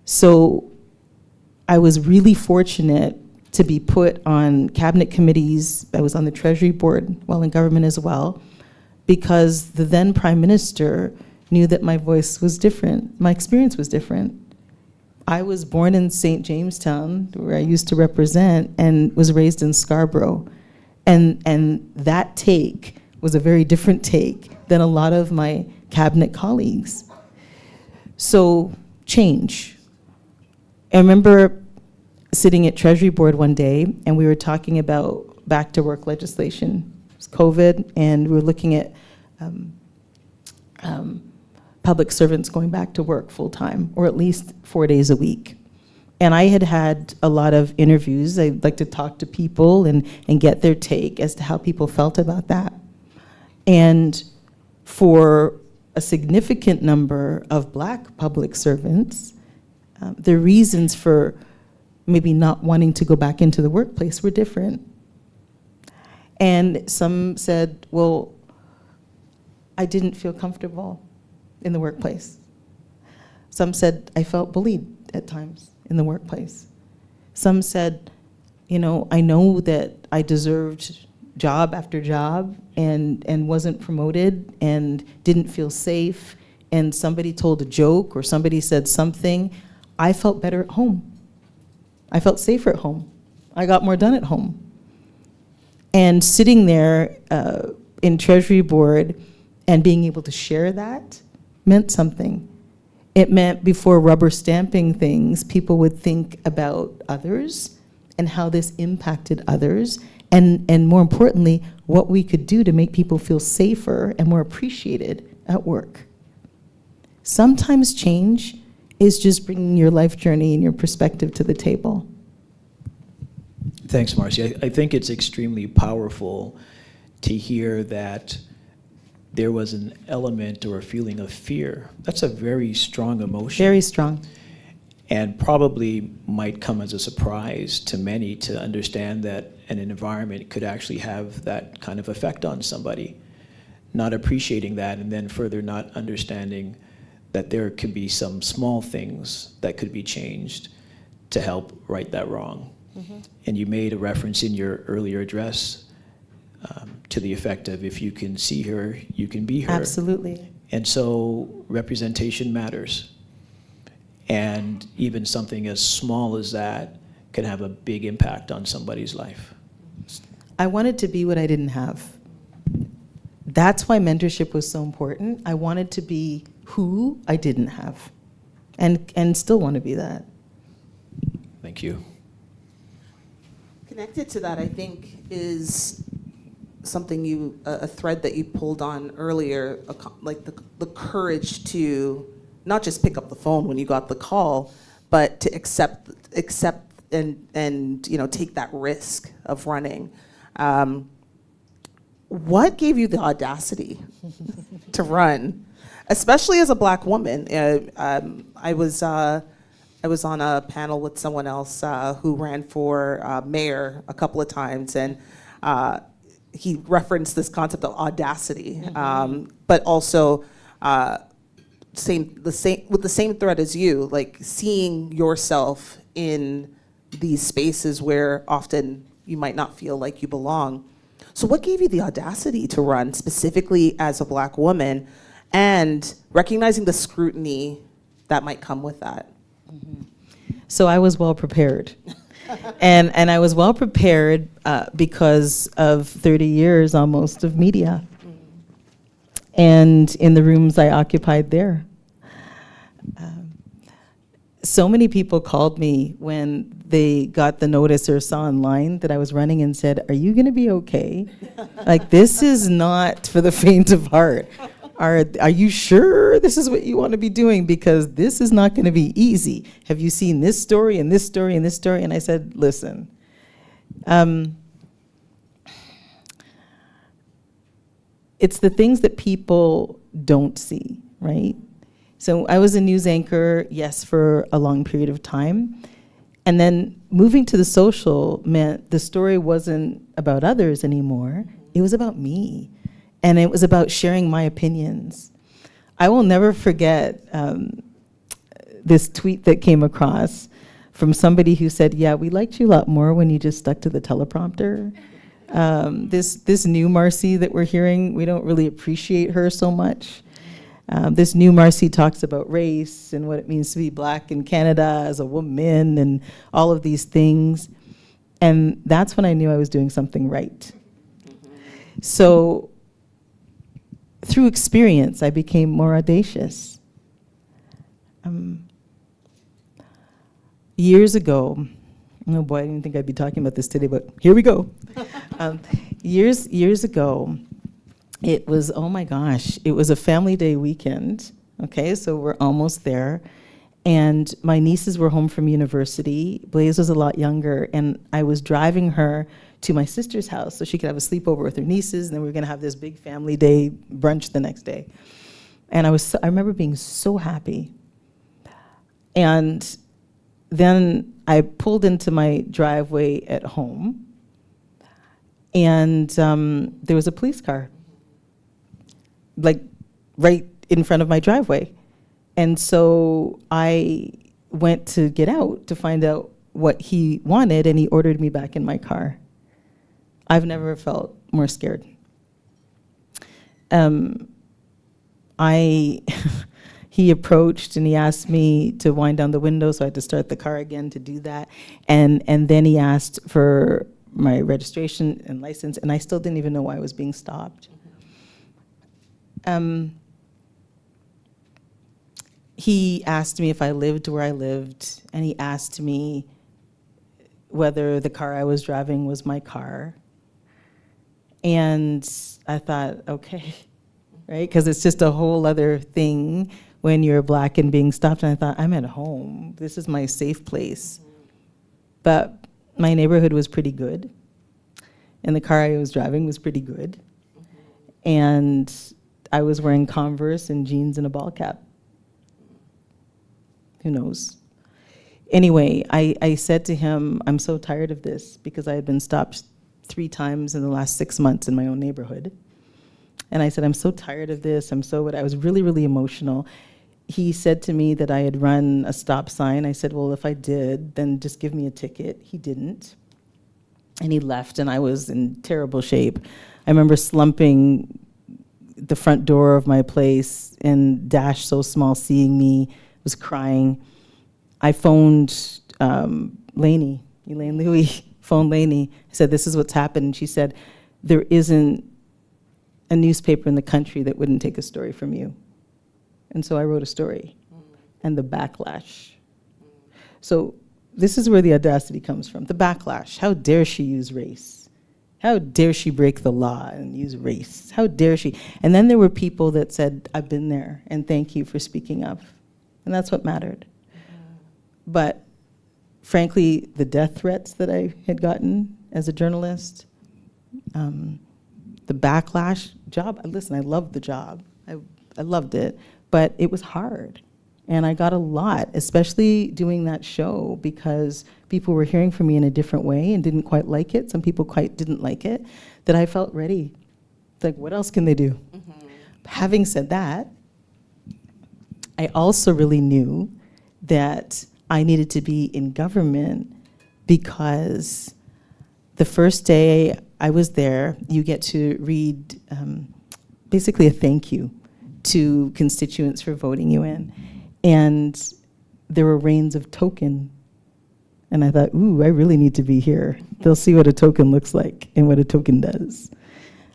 so I was really fortunate to be put on cabinet committees. I was on the Treasury Board while in government as well, because the then Prime Minister knew that my voice was different, my experience was different. I was born in St. Jamestown, where I used to represent, and was raised in Scarborough. And that take was a very different take than a lot of my cabinet colleagues. So, change. I remember sitting at Treasury Board one day, and we were talking about back to work legislation. It was COVID, and we were looking at public servants going back to work full time, or at least 4 days a week. And I had had a lot of interviews. I'd like to talk to people and get their take as to how people felt about that. And for a significant number of Black public servants, the reasons for maybe not wanting to go back into the workplace were different. And some said, well, I didn't feel comfortable in the workplace. Some said, I felt bullied at times in the workplace. Some said, you know, I know that I deserved job after job and wasn't promoted and didn't feel safe, and somebody told a joke or somebody said something. I felt better at home. I felt safer at home. I got more done at home. And sitting there in Treasury Board and being able to share that meant something. It meant before rubber stamping things, people would think about others and how this impacted others, and more importantly, what we could do to make people feel safer and more appreciated at work. Sometimes change is just bringing your life journey and your perspective to the table. Thanks, Marci. I think it's extremely powerful to hear that there was an element or a feeling of fear. That's a very strong emotion. Very strong. And probably might come as a surprise to many to understand that an environment could actually have that kind of effect on somebody. Not appreciating that, and then further not understanding that there could be some small things that could be changed to help right that wrong. Mm-hmm. And you made a reference in your earlier address to the effect of, if you can see her, you can be her. Absolutely. And so representation matters. And even something as small as that can have a big impact on somebody's life. I wanted to be what I didn't have. That's why mentorship was so important. I wanted to be who I didn't have, and still want to be that. Thank you. Connected to that, I think, is something a thread that you pulled on earlier, like the courage to not just pick up the phone when you got the call, but to accept and take that risk of running. What gave you the audacity to run, especially as a Black woman? I was on a panel with someone else who ran for mayor a couple of times, and he referenced this concept of audacity, but also with the same thread as you, like seeing yourself in these spaces where often you might not feel like you belong. So what gave you the audacity to run, specifically as a Black woman, and recognizing the scrutiny that might come with that? Mm-hmm. So I was well prepared. and I was well prepared because of 30 years almost of media. and in the rooms I occupied there. So many people called me when they got the notice or saw online that I was running and said, "Are you going to be okay? Like, this is not for the faint of heart. Are you sure this is what you want to be doing? Because this is not going to be easy. Have you seen this story and this story and this story?" And I said, listen, it's the things that people don't see, right? So I was a news anchor, yes, for a long period of time. And then moving to the social meant the story wasn't about others anymore. It was about me. And it was about sharing my opinions. I will never forget this tweet that came across from somebody who said, "Yeah, we liked you a lot more when you just stuck to the teleprompter. This new Marci that we're hearing, we don't really appreciate her so much. This new Marci talks about race and what it means to be Black in Canada as a woman and all of these things." And that's when I knew I was doing something right. So through experience, I became more audacious. Years ago, oh boy, I didn't think I'd be talking about this today, but here we go. Years ago, it was, oh my gosh, it was a family day weekend, okay, so we're almost there. And my nieces were home from university. Blaze was a lot younger, and I was driving her to my sister's house so she could have a sleepover with her nieces, and then we were gonna have this big family day brunch the next day. And I remember being so happy. And then I pulled into my driveway at home, and there was a police car, like right in front of my driveway. And so I went to get out to find out what he wanted, and he ordered me back in my car. I've never felt more scared. He approached and he asked me to wind down the window, so I had to start the car again to do that. And then he asked for my registration and license, and I still didn't even know why I was being stopped. He asked me if I lived where I lived, and he asked me whether the car I was driving was my car. And I thought, okay, right? Because it's just a whole other thing when you're Black and being stopped. And I thought, I'm at home. This is my safe place. But my neighborhood was pretty good, and the car I was driving was pretty good. And I was wearing Converse and jeans and a ball cap. Who knows? Anyway, I said to him, I'm so tired of this, because I had been stopped 3 times in the last 6 months in my own neighborhood. And I said, I'm so tired of this. I was really, really emotional. He said to me that I had run a stop sign. I said, well, if I did, then just give me a ticket. He didn't. And he left, and I was in terrible shape. I remember slumping the front door of my place, and Dash, so small, seeing me, was crying. I phoned Elaine Louie, phoned Lainey. I said, this is what's happened. And she said, there isn't a newspaper in the country that wouldn't take a story from you. And so I wrote a story, and the backlash. So this is where the audacity comes from, the backlash. How dare she use race? How dare she break the law and use race? How dare she? And then there were people that said, I've been there, and thank you for speaking up. And that's what mattered. But frankly, the death threats that I had gotten as a journalist, the backlash, listen, I loved the job. I loved it, but it was hard. And I got a lot, especially doing that show, because people were hearing from me in a different way and didn't quite like it. Some people quite didn't like it, that I felt ready. It's like, what else can they do? Having said that, I also really knew that I needed to be in government, because the first day I was there, you get to read basically a thank you to constituents for voting you in. And there were reigns of token. And I thought, ooh, I really need to be here. They'll see what a token looks like and what a token does.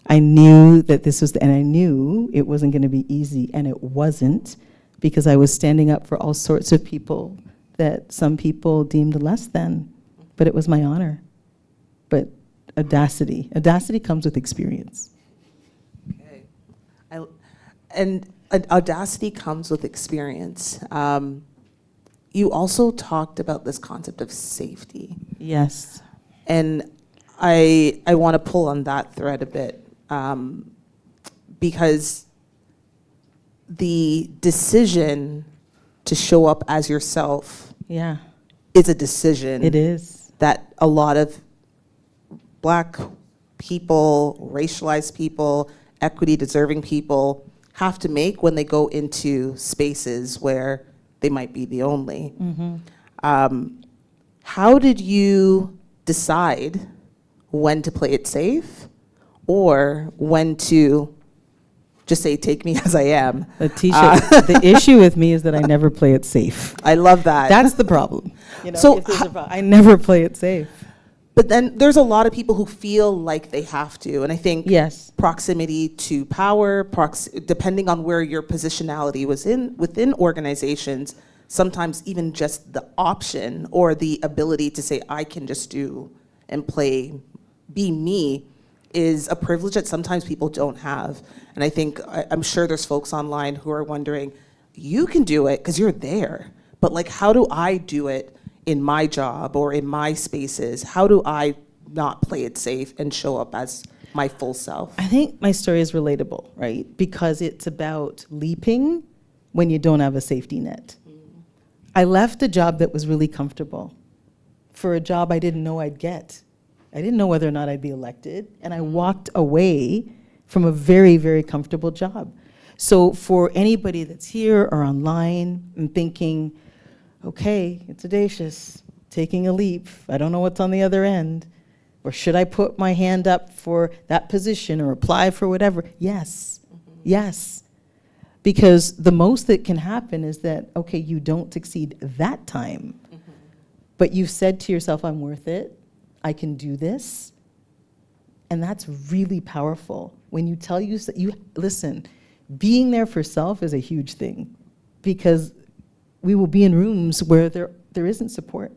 I knew that this was, and I knew it wasn't going to be easy, and it wasn't, because I was standing up for all sorts of people that some people deemed less than, but it was my honor. But audacity comes with experience. Okay. And audacity comes with experience. You also talked about this concept of safety. Yes. And I want to pull on that thread a bit, because the decision to show up as yourself Yeah, is a decision. it is. That a lot of Black people, racialized people, equity-deserving people have to make when they go into spaces where they might be the only. How did you decide when to play it safe or when to just say, take me as I am? Letecia, the issue with me is that I never play it safe. I love that. That's the problem. You know, So if there's a problem, I never play it safe. But then there's a lot of people who feel like they have to. And I think Yes. proximity to power, depending on where your positionality was within organizations, sometimes even just the option or the ability to say, I can just do and play, be me, is a privilege that sometimes people don't have. And I think, I'm sure there's folks online who are wondering, you can do it because you're there, but like, how do I do it in my job or in my spaces? How do I not play it safe and show up as my full self? I think my story is relatable, right? Because it's about leaping when you don't have a safety net. I left a job that was really comfortable for a job I didn't know I'd get. I didn't know whether or not I'd be elected, and I walked away from a very, very comfortable job. So for anybody that's here or online and thinking, okay, it's audacious, taking a leap, I don't know what's on the other end, or should I put my hand up for that position or apply for whatever? Yes, yes. Because the most that can happen is that, okay, you don't succeed that time, but you've said to yourself, I'm worth it, I can do this. And that's really powerful. When you tell you, listen, being there for self is a huge thing, because we will be in rooms where there isn't support.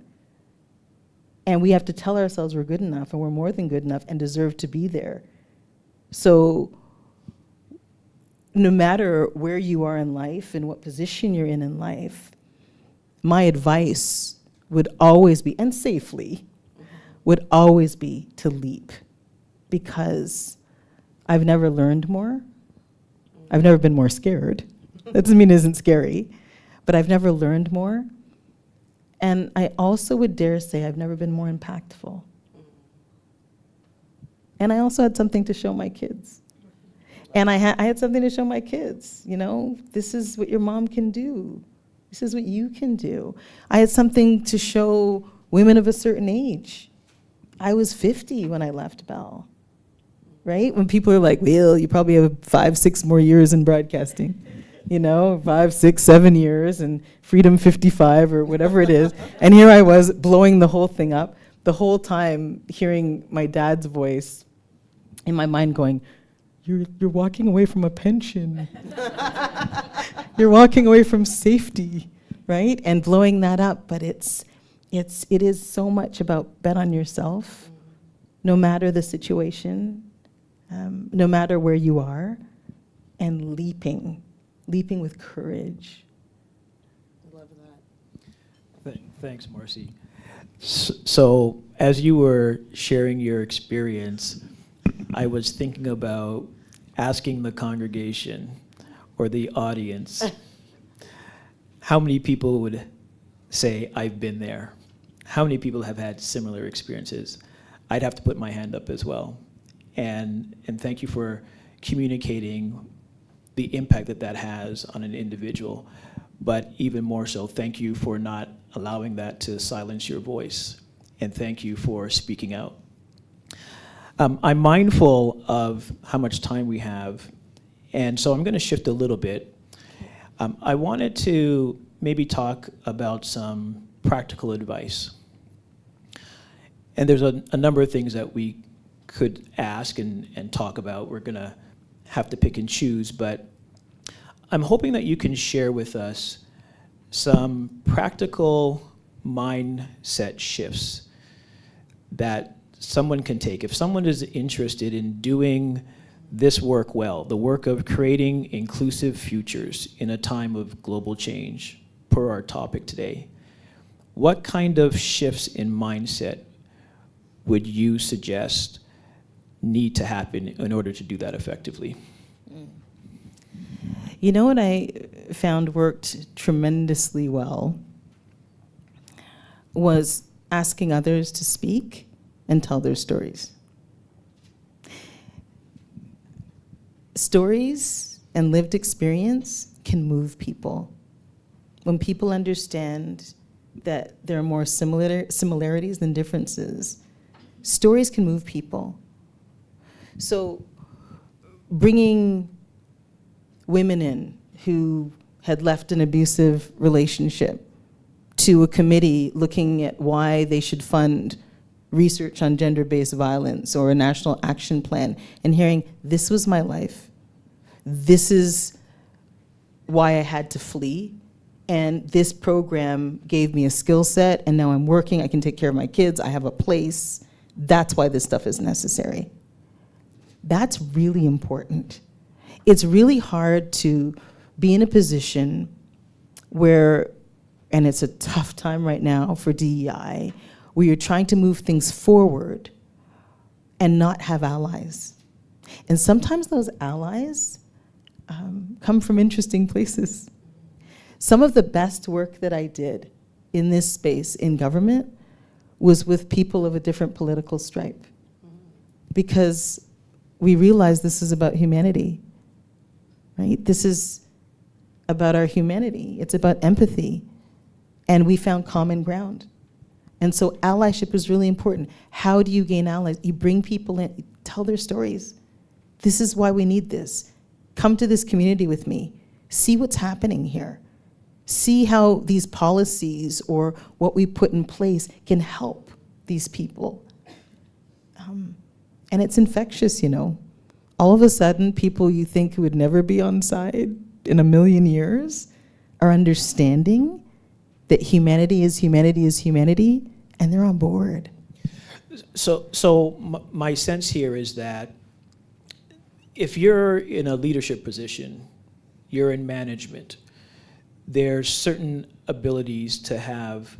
And we have to tell ourselves we're good enough and we're more than good enough and deserve to be there. So no matter where you are in life and what position you're in life, my advice would always be, and safely, would always be to leap, because I've never learned more. I've never been more scared. That doesn't mean it isn't scary, but I've never learned more. And I also would dare say I've never been more impactful. And I also had something to show my kids. And I had something to show my kids, you know, this is what your mom can do. This is what you can do. I had something to show women of a certain age. I was 50 when I left Bell, right? When people are like, well, you probably have 5, 6 more years in broadcasting, you know, 5, 6, 7 years, and Freedom 55 or whatever it is. And here I was blowing the whole thing up, the whole time hearing my dad's voice in my mind going, you're walking away from a pension. You're walking away from safety, right? And blowing that up, but it is so much about bet on yourself, no matter the situation, no matter where you are, and leaping with courage. I love that. Thanks, Marci. So as you were sharing your experience, I was thinking about asking the congregation or the audience, how many people would say, I've been there? How many people have had similar experiences? I'd have to put my hand up as well. And thank you for communicating the impact that has on an individual. But even more so, thank you for not allowing that to silence your voice. And thank you for speaking out. I'm mindful of how much time we have, and so I'm going to shift a little bit. I wanted to maybe talk about some practical advice. And there's a number of things that we could ask and talk about. We're going to have to pick and choose, but I'm hoping that you can share with us some practical mindset shifts that someone can take. If someone is interested in doing this work well, the work of creating inclusive futures in a time of global change, per our topic today, what kind of shifts in mindset would you suggest need to happen in order to do that effectively? You know what I found worked tremendously well was asking others to speak and tell their stories. Stories and lived experience can move people. When people understand that there are more similarities than differences, stories can move people. So bringing women in who had left an abusive relationship to a committee looking at why they should fund research on gender-based violence or a national action plan, and hearing, this was my life, this is why I had to flee, and this program gave me a skill set, and now I'm working, I can take care of my kids, I have a place, that's why this stuff is necessary. That's really important. It's really hard to be in a position where, and it's a tough time right now for DEI, where you're trying to move things forward and not have allies. And sometimes those allies come from interesting places. Some of the best work that I did in this space in government was with people of a different political stripe, because we realized this is about humanity, right? This is about our humanity. It's about empathy. And we found common ground. And so allyship is really important. How do you gain allies? You bring people in, tell their stories. This is why we need this. Come to this community with me. See what's happening here. See how these policies or what we put in place can help these people. And it's infectious, you know. All of a sudden, people you think who would never be on side in a million years are understanding that humanity is humanity is humanity, and they're on board. So my sense here is that if you're in a leadership position, you're in management, there's certain abilities to have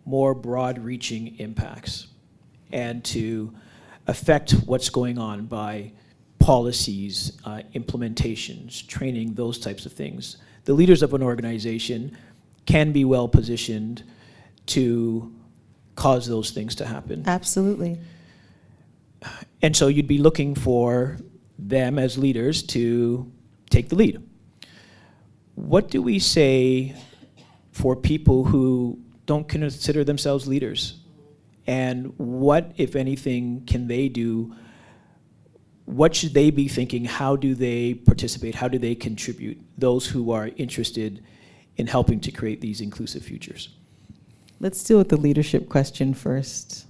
more broad-reaching impacts and to affect what's going on by policies, implementations, training, those types of things. The leaders of an organization can be well positioned to cause those things to happen. Absolutely. And so you'd be looking for them as leaders to take the lead. What do we say for people who don't consider themselves leaders? And what, if anything, can they do? What should they be thinking? How do they participate? How do they contribute? Those who are interested in helping to create these inclusive futures. Let's deal with the leadership question first.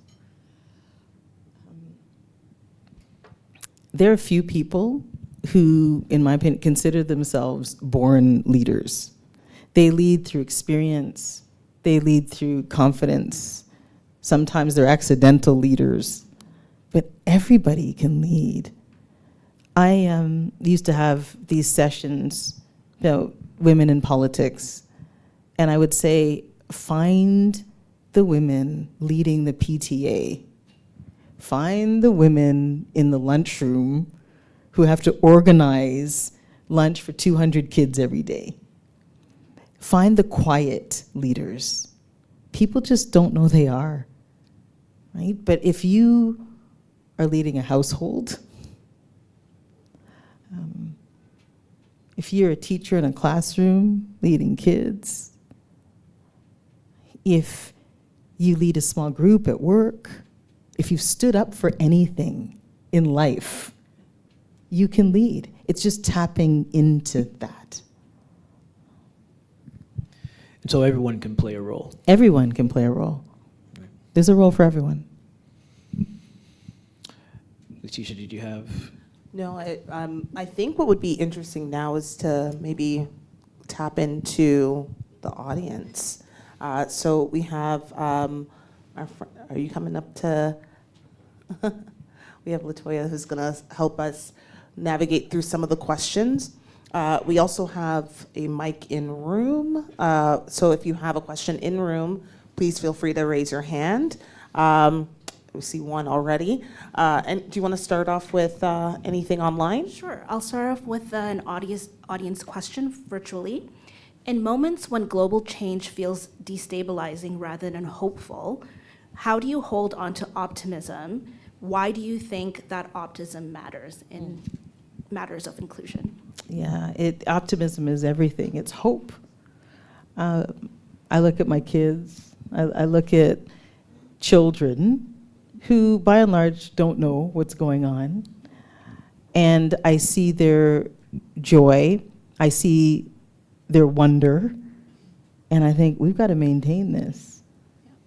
There are few people who, in my opinion, consider themselves born leaders. They lead through experience. They lead through confidence. Sometimes they're accidental leaders, but everybody can lead. I used to have these sessions about women in politics, and I would say, find the women leading the PTA. Find the women in the lunchroom who have to organize lunch for 200 kids every day. Find the quiet leaders. People just don't know they are, right? But if you are leading a household, if you're a teacher in a classroom leading kids, if you lead a small group at work, if you've stood up for anything in life, you can lead. It's just tapping into that. And so everyone can play a role. Everyone can play a role. There's a role for everyone. Letecia, did you have? No, I think what would be interesting now is to maybe tap into the audience. So we have, are you coming up to? We have Latoya who's going to help us navigate through some of the questions. We also have a mic in room. So if you have a question in room, please feel free to raise your hand. We see one already. And do you want to start off with anything online? Sure. I'll start off with an audience question virtually. In moments when global change feels destabilizing rather than hopeful, how do you hold on to optimism? Why do you think that optimism matters in matters of inclusion? Yeah, optimism is everything. It's hope. I look at my kids. I look at children who, by and large, don't know what's going on. And I see their joy. I see their wonder. And I think we've got to maintain this.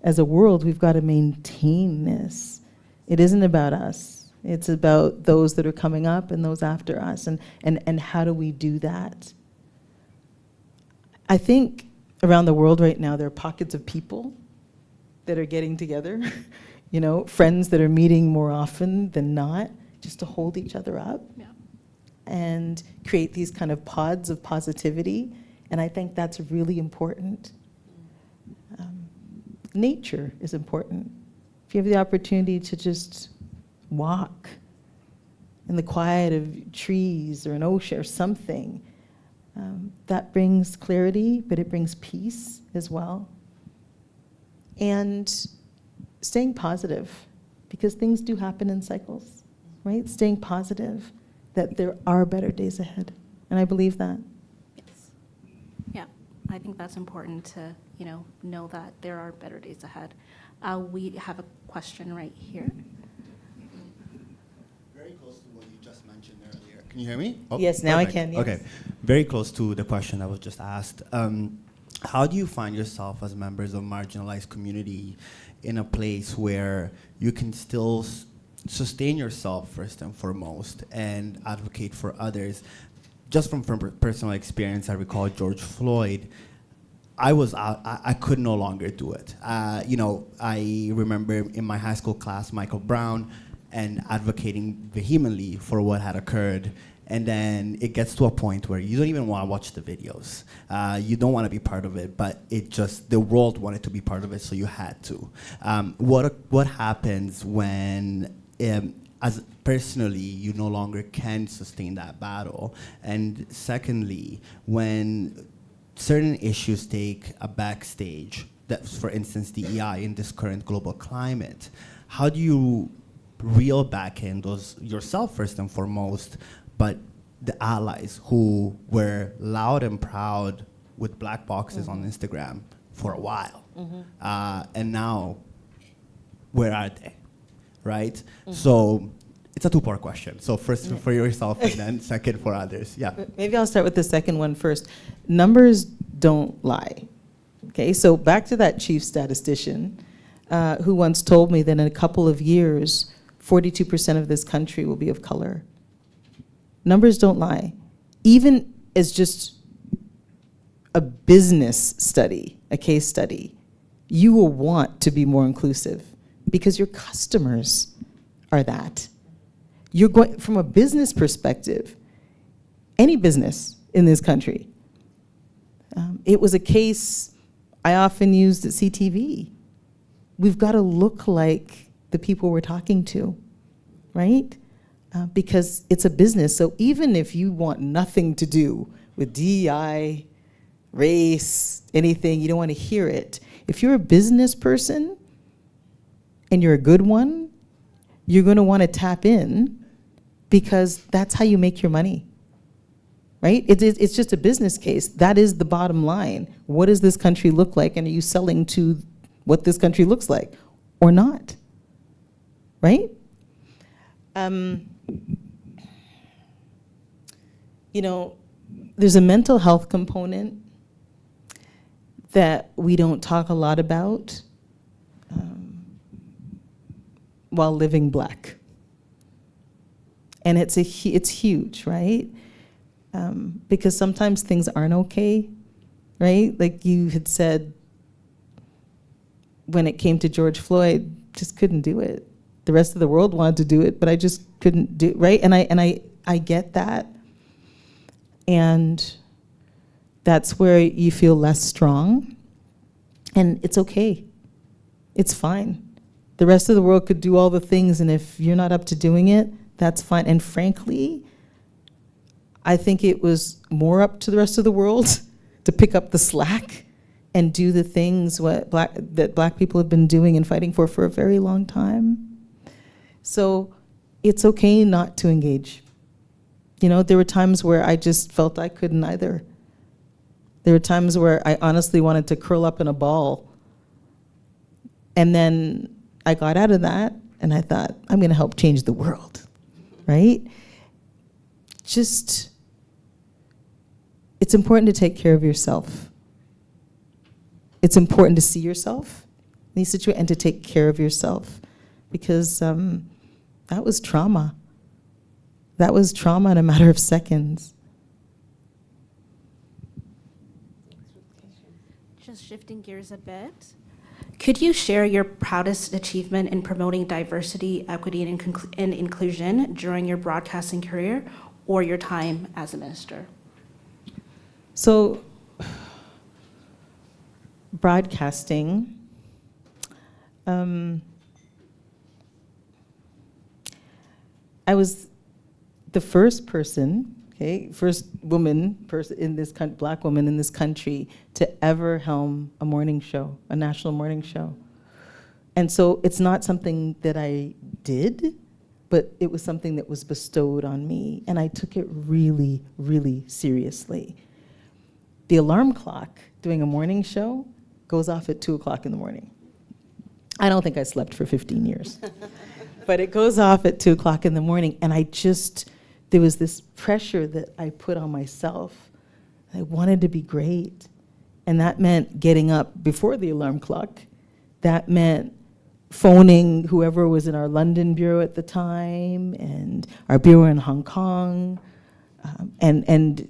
As a world, we've got to maintain this. It isn't about us. It's about those that are coming up and those after us. And how do we do that? I think around the world right now, there are pockets of people that are getting together, you know, friends that are meeting more often than not, just to hold each other up and create these kind of pods of positivity. And I think that's really important. Nature is important. If you have the opportunity to just walk in the quiet of trees or an ocean or something, that brings clarity, but it brings peace as well. And staying positive, because things do happen in cycles, right? Staying positive that there are better days ahead. And I believe that. Yes. Yeah, I think that's important to, know that there are better days ahead. We have a question right here. Very close to what you just mentioned earlier. Can you hear me? Oh, Yes, now perfect. I can, yes. Okay, very close to the question that was just asked. How do you find yourself as members of marginalized community in a place where you can still sustain yourself first and foremost and advocate for others? Just from personal experience, I recall George Floyd. I could no longer do it. I remember in my high school class, Michael Brown, and advocating vehemently for what had occurred. And then it gets to a point where you don't even want to watch the videos. You don't want to be part of it, but the world wanted to be part of it, so you had to. What happens when, as personally, you no longer can sustain that battle? And secondly, when certain issues take a backstage, that's, for instance, DEI in this current global climate, how do you reel back in those yourself first and foremost, but the allies who were loud and proud with black boxes on Instagram for a while, and now where are they, right? So it's a two-part question. So first for yourself and then second for others. Yeah. Maybe I'll start with the second one first. Numbers don't lie. Okay, so back to that chief statistician who once told me that in a couple of years, 42% of this country will be of color. Numbers don't lie. Even as just a business study, a case study, you will want to be more inclusive because your customers are that. You're going, from a business perspective, any business in this country. It was a case I often used at CTV. We've got to look like the people we're talking to, right? Because it's a business. So even if you want nothing to do with DEI, race, anything, you don't want to hear it. If you're a business person and you're a good one, you're going to want to tap in because that's how you make your money, right? It's just a business case. That is the bottom line. What does this country look like? And are you selling to what this country looks like or not, right? There's a mental health component that we don't talk a lot about while living black. And it's huge, right? Because sometimes things aren't okay, right? Like you had said, when it came to George Floyd, just couldn't do it. The rest of the world wanted to do it, but I just couldn't do it, right? And I get that. And that's where you feel less strong. And it's okay. It's fine. The rest of the world could do all the things, and if you're not up to doing it, that's fine. And frankly, I think it was more up to the rest of the world to pick up the slack and do the things that black people have been doing and fighting for a very long time. So it's okay not to engage. You know, there were times where I just felt I couldn't either. There were times where I honestly wanted to curl up in a ball. And then I got out of that and I thought, I'm going to help change the world, right? Just, it's important to take care of yourself. It's important to see yourself in these situations and to take care of yourself, because that was trauma. That was trauma in a matter of seconds. Just shifting gears a bit, could you share your proudest achievement in promoting diversity, equity, and inclusion during your broadcasting career or your time as a minister? So, broadcasting, I was the first person, first person in this black woman in this country to ever helm a morning show, a national morning show. And so it's not something that I did, but it was something that was bestowed on me, and I took it really, really seriously. The alarm clock doing a morning show goes off at 2 o'clock in the morning. I don't think I slept for 15 years, but it goes off at 2 o'clock in the morning, and there was this pressure that I put on myself. I wanted to be great, and that meant getting up before the alarm clock. That meant phoning whoever was in our London bureau at the time and our bureau in Hong Kong, and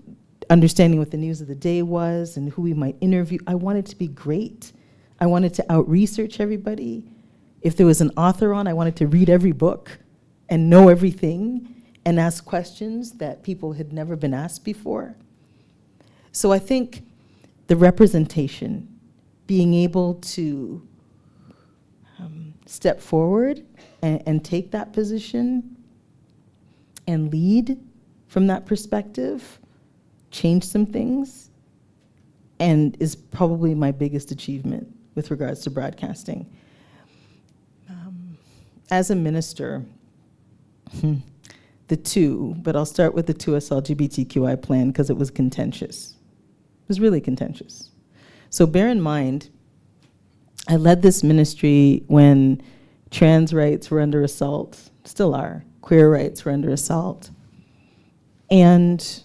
understanding what the news of the day was and who we might interview. I wanted to be great. I wanted to out-research everybody. If there was an author on, I wanted to read every book and know everything and ask questions that people had never been asked before. So I think the representation, being able to step forward and take that position and lead from that perspective, change some things, and is probably my biggest achievement with regards to broadcasting. As a minister, but I'll start with the 2S LGBTQI plan because it was contentious. It was really contentious. So bear in mind, I led this ministry when trans rights were under assault, still are, queer rights were under assault. And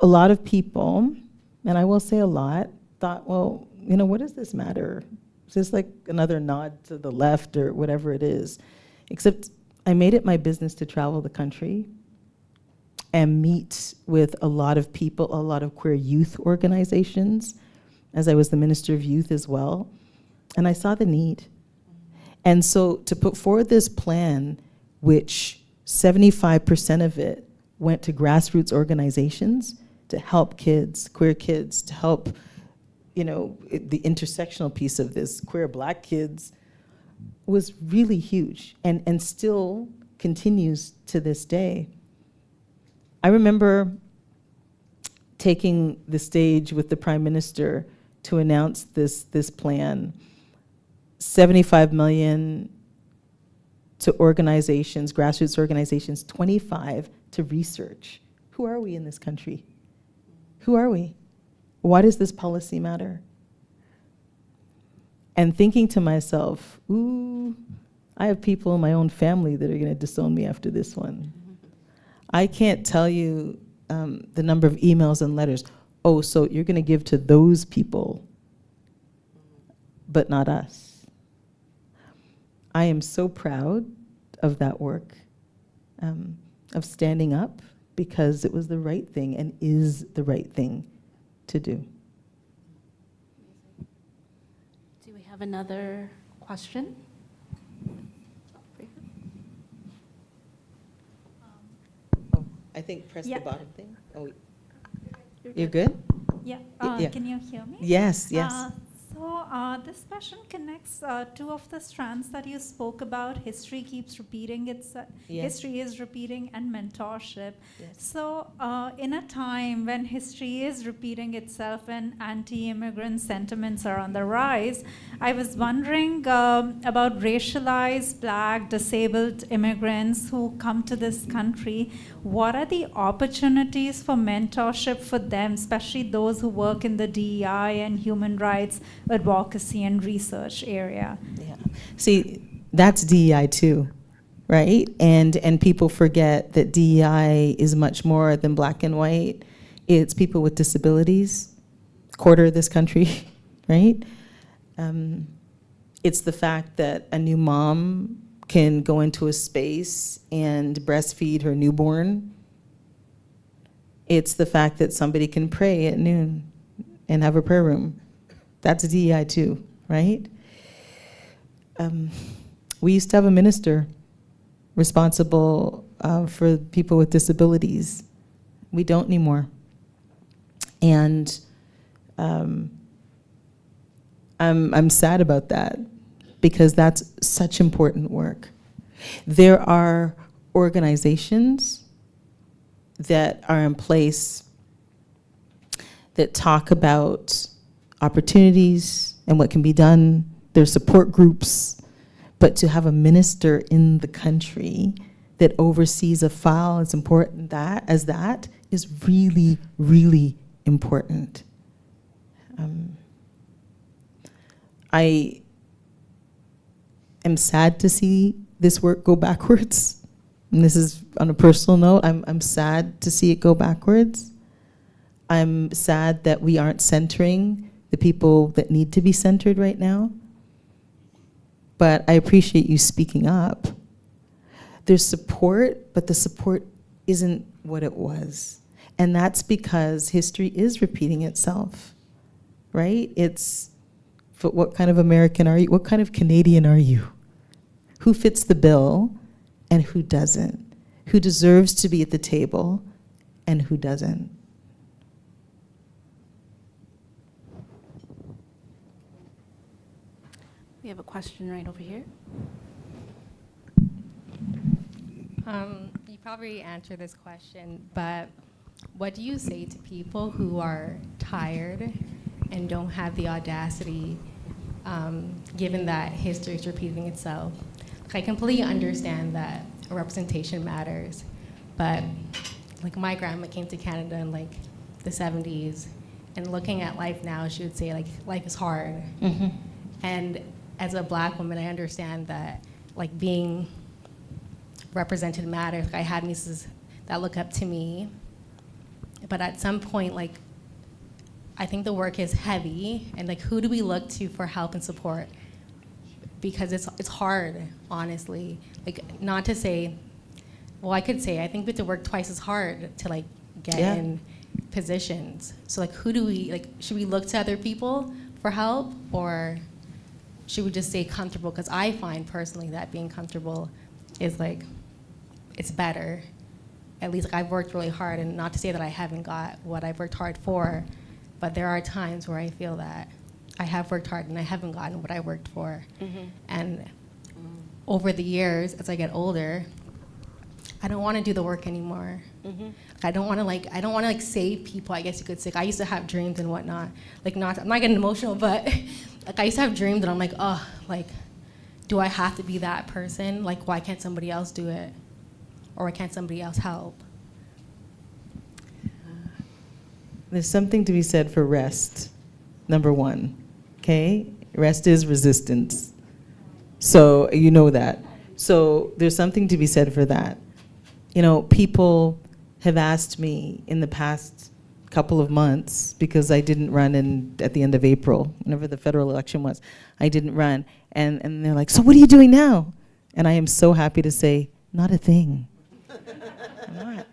a lot of people, and I will say a lot, thought, well, you know, what does this matter? Is this like another nod to the left or whatever it is? Except I made it my business to travel the country and meet with a lot of people, a lot of queer youth organizations, as I was the Minister of Youth as well, and I saw the need. And so to put forward this plan, which 75% of it went to grassroots organizations to help kids, queer kids, to help, you know, the intersectional piece of this, queer black kids, was really huge and still continues to this day. I remember taking the stage with the Prime Minister to announce this plan, $75 million to organizations, grassroots organizations, 25 to research. Who are we in this country? Who are we? Why does this policy matter? And thinking to myself, ooh, I have people in my own family that are going to disown me after this one. I can't tell you the number of emails and letters. Oh, so you're going to give to those people, but not us. I am so proud of that work. of standing up because it was the right thing and is the right thing to do. Do we have another question? I think press Yeah. the bottom thing. Oh, you're good? Yeah, yeah. Can you hear me? Yes, yes. This question connects two of the strands that you spoke about. History keeps repeating itself. Yes. History is repeating, and mentorship. Yes. So, in a time when history is repeating itself and anti-immigrant sentiments are on the rise, I was wondering about racialized, Black, disabled immigrants who come to this country. What are the opportunities for mentorship for them, especially those who work in the DEI and human rights advocacy and research area? Yeah. See, that's DEI too, right? And people forget that DEI is much more than black and white. It's people with disabilities, quarter of this country, right? It's the fact that a new mom can go into a space and breastfeed her newborn. It's the fact that somebody can pray at noon and have a prayer room. That's DEI too, right? We used to have a minister responsible for people with disabilities. We don't anymore. And I'm sad about that because that's such important work. There are organizations that are in place that talk about opportunities and what can be done. There's support groups, but to have a minister in the country that oversees a file as important as that is really, really important. I am sad to see this work go backwards. And this is on a personal note. I'm sad to see it go backwards. I'm sad that we aren't centering the people that need to be centered right now. But I appreciate you speaking up. There's support, but the support isn't what it was. And that's because history is repeating itself, right? But what kind of American are you? What kind of Canadian are you? Who fits the bill and who doesn't? Who deserves to be at the table and who doesn't? We have a question right over here. You probably answered this question, but what do you say to people who are tired and don't have the audacity, given that history is repeating itself? I completely understand that representation matters, but like my grandma came to Canada in like the 70s, and looking at life now, she would say like life is hard. Mm-hmm. And as a Black woman, I understand that like being represented matters. Like, I had nieces that look up to me, but at some point, like, I think the work is heavy, and like, who do we look to for help and support? Because it's hard, honestly. Like, not to say, well, I could say I think we have to work twice as hard to like get in positions. So like, who do we like? Should we look to other people for help, or should we just stay comfortable? Because I find personally that being comfortable is like, it's better. At least like, I've worked really hard, and not to say that I haven't got what I've worked hard for, but there are times where I feel that I have worked hard and I haven't gotten what I worked for. Mm-hmm. And over the years, as I get older, I don't want to do the work anymore. Mm-hmm. I don't want to save people, I guess you could say. I used to have dreams and whatnot. Like, I'm not getting emotional, but like, I used to have dreams and I'm like, oh, like, do I have to be that person? Like, why can't somebody else do it? Or why can't somebody else help? There's something to be said for rest, number one, okay? Rest is resistance. So you know that. So there's something to be said for that. You know, people have asked me in the past couple of months, because I didn't run at the end of April, whenever the federal election was, I didn't run. And they're like, so what are you doing now? And I am so happy to say, not a thing. I'm not.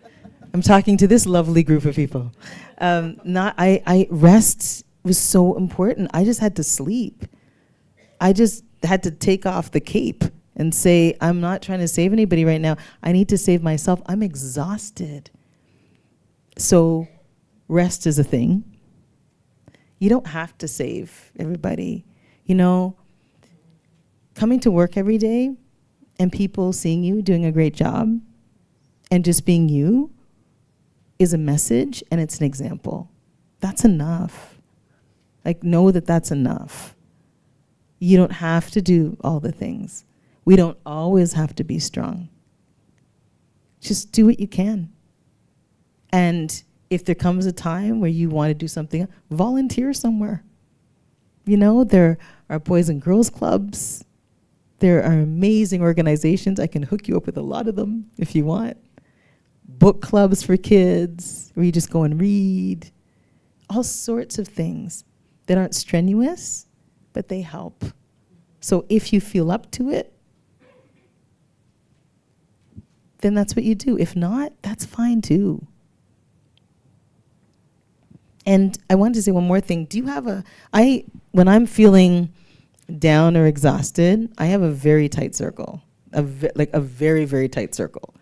I'm talking to this lovely group of people. Rest was so important. I just had to sleep. I just had to take off the cape and say, I'm not trying to save anybody right now. I need to save myself. I'm exhausted. So rest is a thing. You don't have to save everybody. You know, coming to work every day and people seeing you doing a great job and just being you is a message and it's an example. That's enough. Like, know that that's enough. You don't have to do all the things. We don't always have to be strong. Just do what you can. And if there comes a time where you want to do something, volunteer somewhere. You know, there are boys and girls clubs. There are amazing organizations. I can hook you up with a lot of them if you want. Book clubs for kids, where you just go and read. All sorts of things that aren't strenuous, but they help. So if you feel up to it, then that's what you do. If not, that's fine too. And I wanted to say one more thing. Do you have when I'm feeling down or exhausted, I have a very tight circle, like a very, very tight circle.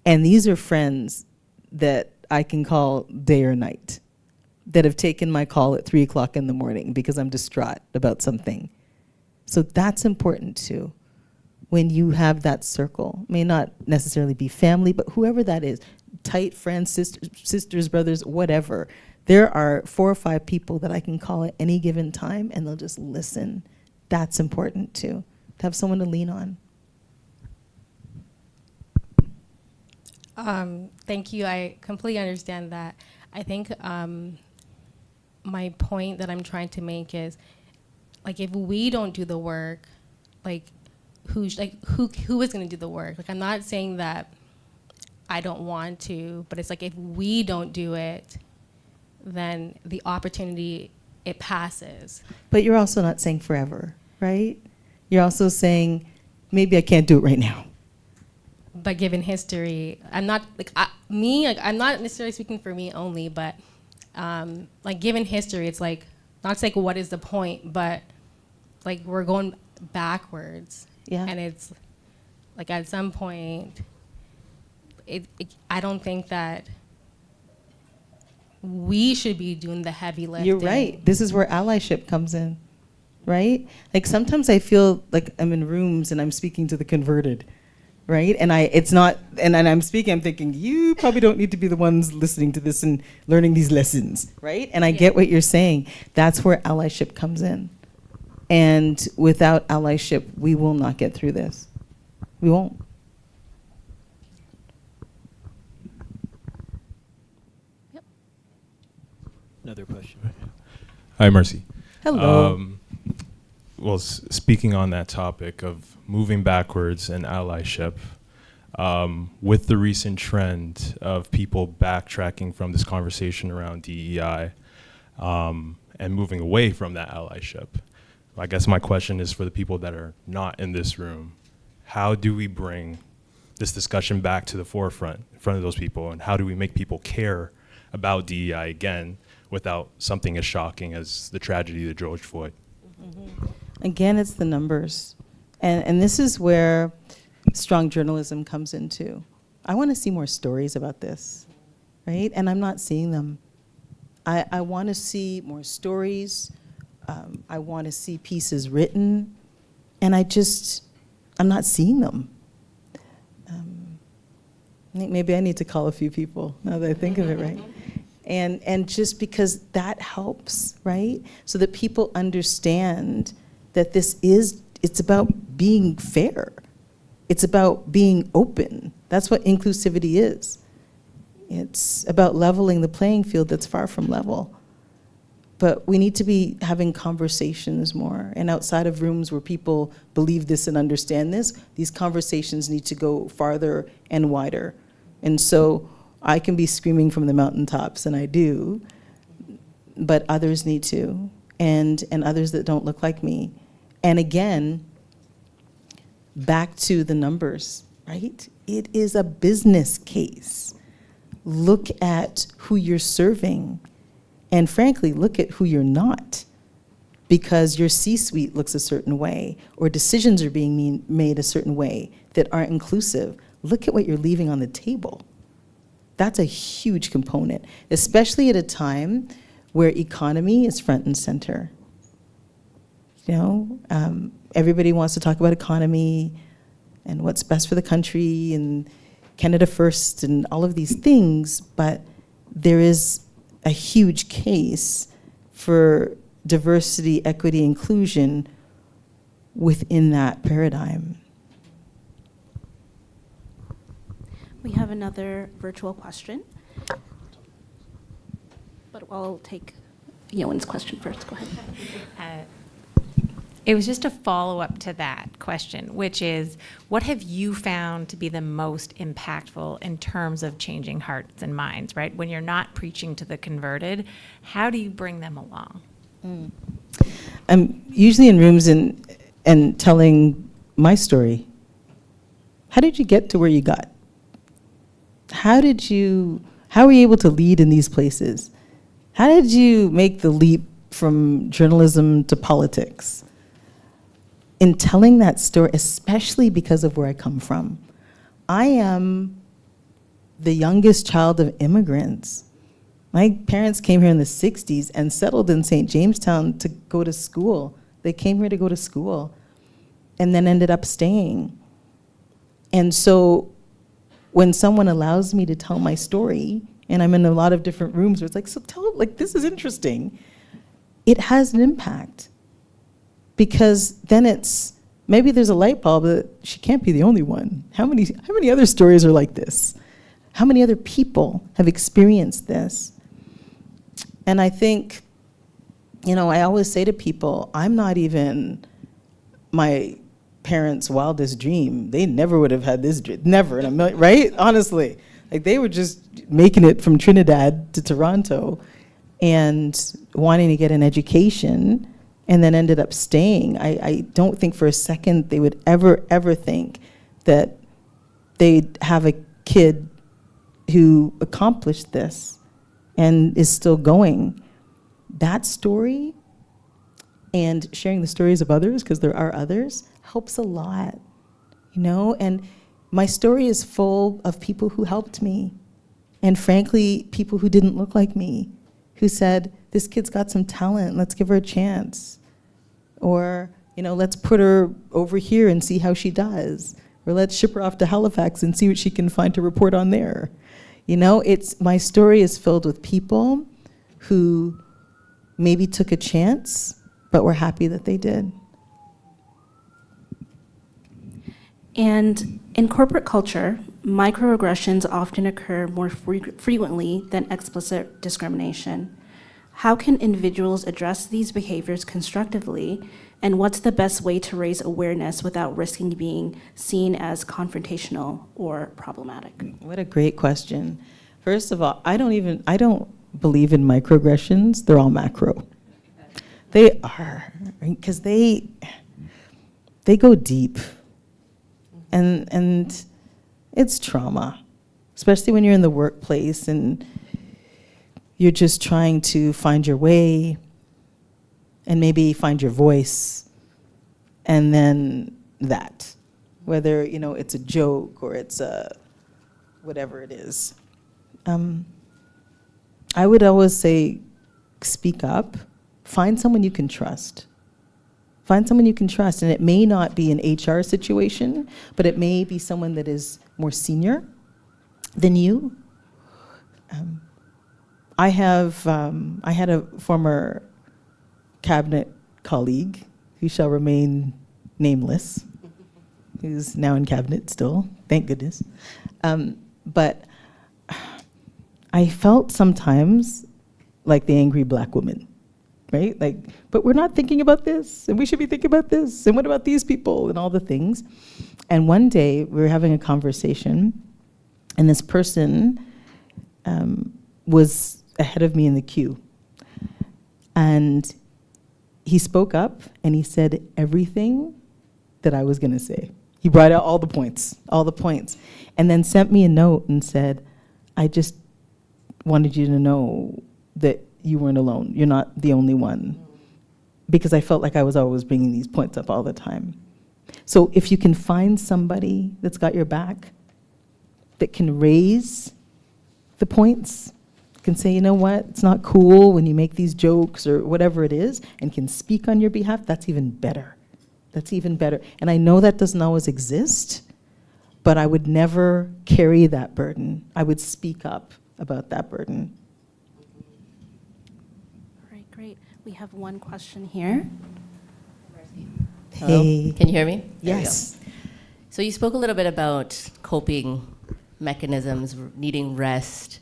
And these are friends that I can call day or night, that have taken my call at 3 o'clock in the morning because I'm distraught about something. So that's important too. When you have that circle, may not necessarily be family, but whoever that is, tight friends, sisters, brothers, whatever. There are 4 or 5 people that I can call at any given time and they'll just listen. That's important too, to have someone to lean on. Thank you. I completely understand that. I think my point that I'm trying to make is, like, if we don't do the work, who is going to do the work? Like, I'm not saying that I don't want to, but it's like, if we don't do it, then the opportunity, it passes. But you're also not saying forever, right? You're also saying, maybe I can't do it right now. But given history, I'm not I'm not necessarily speaking for me only, but given history, it's like, not to say what is the point, but like, we're going backwards. Yeah. And it's like, at some point, I don't think that we should be doing the heavy lifting. You're right. This is where allyship comes in, right? Like, sometimes I feel like I'm in rooms and I'm speaking to the converted, right? And I'm speaking, I'm thinking, you probably don't need to be the ones listening to this and learning these lessons, right? And I get what you're saying. That's where allyship comes in. And without allyship, we will not get through this. We won't. Another question. Hi, Marci. Hello. Well, speaking on that topic of moving backwards and allyship, with the recent trend of people backtracking from this conversation around DEI and moving away from that allyship, I guess my question is for the people that are not in this room: how do we bring this discussion back to the forefront in front of those people, and how do we make people care about DEI again without something as shocking as the tragedy of George Floyd? Mm-hmm. Again, it's the numbers. And this is where strong journalism comes into. I want to see more stories about this, right? And I'm not seeing them. I want to see more stories. I want to see pieces written. And I'm not seeing them. I think maybe I need to call a few people now that I think of it, right? And just because that helps, right? So that people understand that it's about being fair. It's about being open. That's what inclusivity is. It's about leveling the playing field that's far from level. But we need to be having conversations more. And outside of rooms where people believe this and understand this, these conversations need to go farther and wider. And so I can be screaming from the mountaintops, and I do, but others need to, and others that don't look like me. And again, back to the numbers, right? It is a business case. Look at who you're serving, and frankly, look at who you're not, because your C-suite looks a certain way, or decisions are being made a certain way that aren't inclusive. Look at what you're leaving on the table. That's a huge component, especially at a time where economy is front and center. You know, everybody wants to talk about economy and what's best for the country and Canada first and all of these things, but there is a huge case for diversity, equity, inclusion within that paradigm. We have another virtual question, but I'll take Yoan's question first. Go ahead. It was just a follow-up to that question, which is, what have you found to be the most impactful in terms of changing hearts and minds, right? When you're not preaching to the converted, how do you bring them along? I'm usually in rooms and telling my story. How did you get to where you got? How were you able to lead in these places? How did you make the leap from journalism to politics? In telling that story, especially because of where I come from, I am the youngest child of immigrants. My parents came here in the 60s and settled in St. Jamestown to go to school. They came here to go to school and then ended up staying. And so when someone allows me to tell my story, and I'm in a lot of different rooms where it's like, so tell, like, this is interesting, it has an impact. Because then it's, maybe there's a light bulb that she can't be the only one. How many other stories are like this? How many other people have experienced this? And I think, you know, I always say to people, I'm not even my parents' wildest dream. They never would have had this dream, never in a million, right? Honestly. Like, they were just making it from Trinidad to Toronto and wanting to get an education, and then ended up staying. I don't think for a second they would ever think that they'd have a kid who accomplished this and is still going. That story and sharing the stories of others, because there are others, helps a lot, you know? And my story is full of people who helped me, and frankly, people who didn't look like me, who said, this kid's got some talent, let's give her a chance. Or, you know, let's put her over here and see how she does. Or let's ship her off to Halifax and see what she can find to report on there. You know, my story is filled with people who maybe took a chance, but were happy that they did. And in corporate culture, microaggressions often occur more frequently than explicit discrimination. How can individuals address these behaviors constructively, and what's the best way to raise awareness without risking being seen as confrontational or problematic? What a great question. First of all, I don't believe in microaggressions. They're all macro. They are, because they go deep. And it's trauma, especially when you're in the workplace and you're just trying to find your way and maybe find your voice, and then that, whether, you know, it's a joke or it's a whatever it is. I would always say, speak up, find someone you can trust. Find someone you can trust, and it may not be an HR situation, but it may be someone that is more senior than you. I had a former cabinet colleague who shall remain nameless, who's now in cabinet still, thank goodness. But I felt sometimes like the angry black woman, right? Like, but we're not thinking about this, and we should be thinking about this, and what about these people, and all the things. And one day we were having a conversation, and this person was ahead of me in the queue. And he spoke up and he said everything that I was gonna say. He brought out all the points, and then sent me a note and said, I just wanted you to know that you weren't alone. You're not the only one. Because I felt like I was always bringing these points up all the time. So if you can find somebody that's got your back, that can raise the points, can say, you know what, it's not cool when you make these jokes or whatever it is, and can speak on your behalf, that's even better. That's even better. And I know that doesn't always exist, but I would never carry that burden. I would speak up about that burden. All right, great. We have one question here. Hello? Hey. Can you hear me? There we Yes. go. So you spoke a little bit about coping mechanisms, needing rest,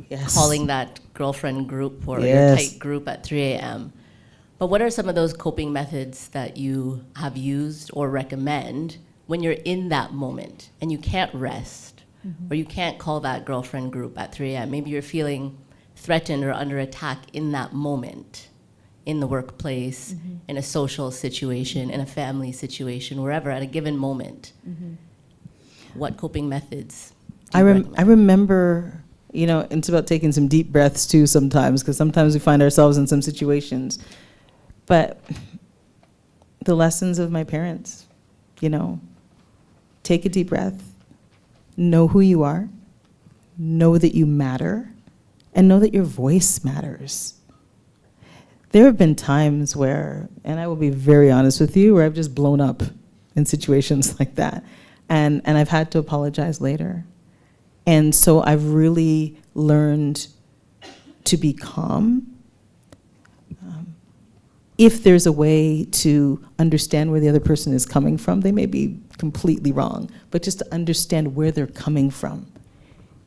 Yes. calling that girlfriend group or your Yes. tight group at 3 a.m. But what are some of those coping methods that you have used or recommend when you're in that moment and you can't rest or you can't call that girlfriend group at 3 a.m.? Maybe you're feeling threatened or under attack in that moment, in the workplace, in a social situation, in a family situation, wherever, at a given moment. What coping methods do you recommend? I remember, you know, it's about taking some deep breaths too sometimes, because sometimes we find ourselves in some situations. But the lessons of my parents, you know, take a deep breath, know who you are, know that you matter, and know that your voice matters. There have been times where, and I will be very honest with you, where I've just blown up in situations like that. And I've had to apologize later. And so I've really learned to be calm. If there's a way to understand where the other person is coming from, they may be completely wrong, but just to understand where they're coming from.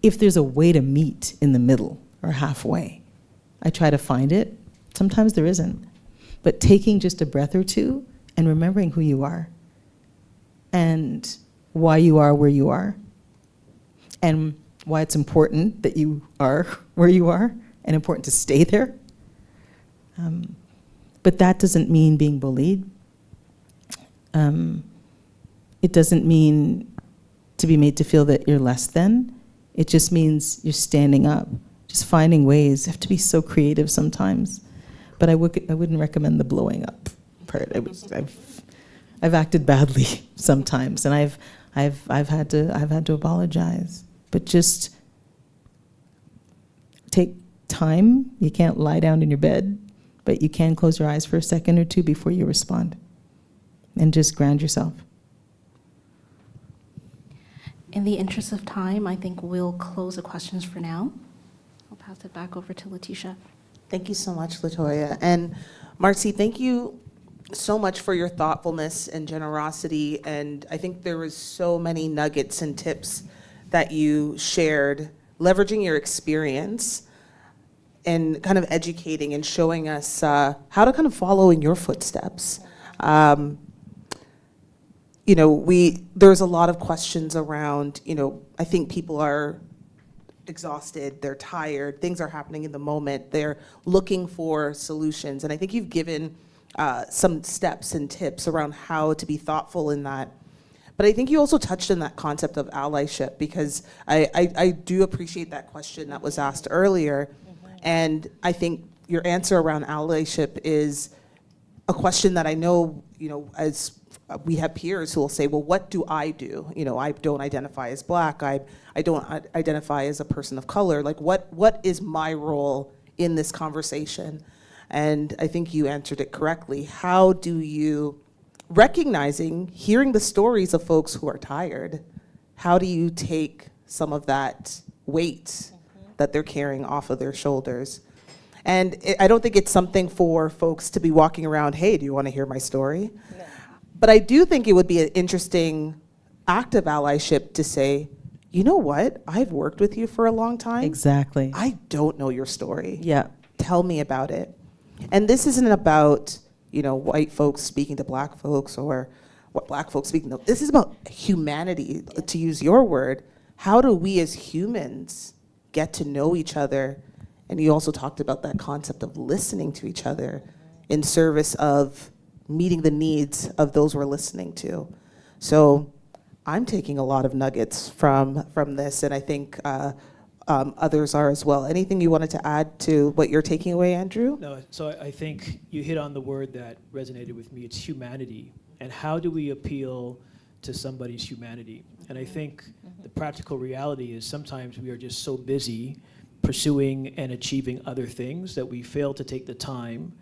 If there's a way to meet in the middle or halfway, I try to find it. Sometimes there isn't. But taking just a breath or two and remembering who you are and why you are where you are and why it's important that you are where you are and important to stay there. But that doesn't mean being bullied. It doesn't mean to be made to feel that you're less than. It just means you're standing up, just finding ways. You have to be so creative sometimes. But I wouldn't recommend the blowing up part. I've acted badly sometimes, and I've had to apologize. But just take time. You can't lie down in your bed, but you can close your eyes for a second or two before you respond, and just ground yourself. In the interest of time, I think we'll close the questions for now. I'll pass it back over to Letecia. Thank you so much, Latoya. And Marci, thank you so much for your thoughtfulness and generosity. And I think there was so many nuggets and tips that you shared, leveraging your experience and kind of educating and showing us how to kind of follow in your footsteps. You know, there's a lot of questions around, you know, I think people are exhausted, they're tired, things are happening in the moment, they're looking for solutions. And I think you've given some steps and tips around how to be thoughtful in that. But I think you also touched on that concept of allyship, because I do appreciate that question that was asked earlier. And I think your answer around allyship is a question that I know, you know, as we have peers who will say, well, what do I do? You know, I don't identify as Black. I don't identify as a person of color. Like, what is my role in this conversation? And I think you answered it correctly. How do you, hearing the stories of folks who are tired, how do you take some of that weight that they're carrying off of their shoulders? And I don't think it's something for folks to be walking around, hey, do you want to hear my story? No. But I do think it would be an interesting act of allyship to say, you know what, I've worked with you for a long time. Exactly. I don't know your story. Yeah. Tell me about it. And this isn't about, you know, white folks speaking to Black folks or what Black folks speaking to. This is about humanity, to use your word. How do we as humans get to know each other? And you also talked about that concept of listening to each other in service of meeting the needs of those we're listening to. So I'm taking a lot of nuggets from this, and I think others are as well. Anything you wanted to add to what you're taking away, Andrew? No, so I think you hit on the word that resonated with me. It's humanity. And how do we appeal to somebody's humanity? And I think the practical reality is sometimes we are just so busy pursuing and achieving other things that we fail to take the time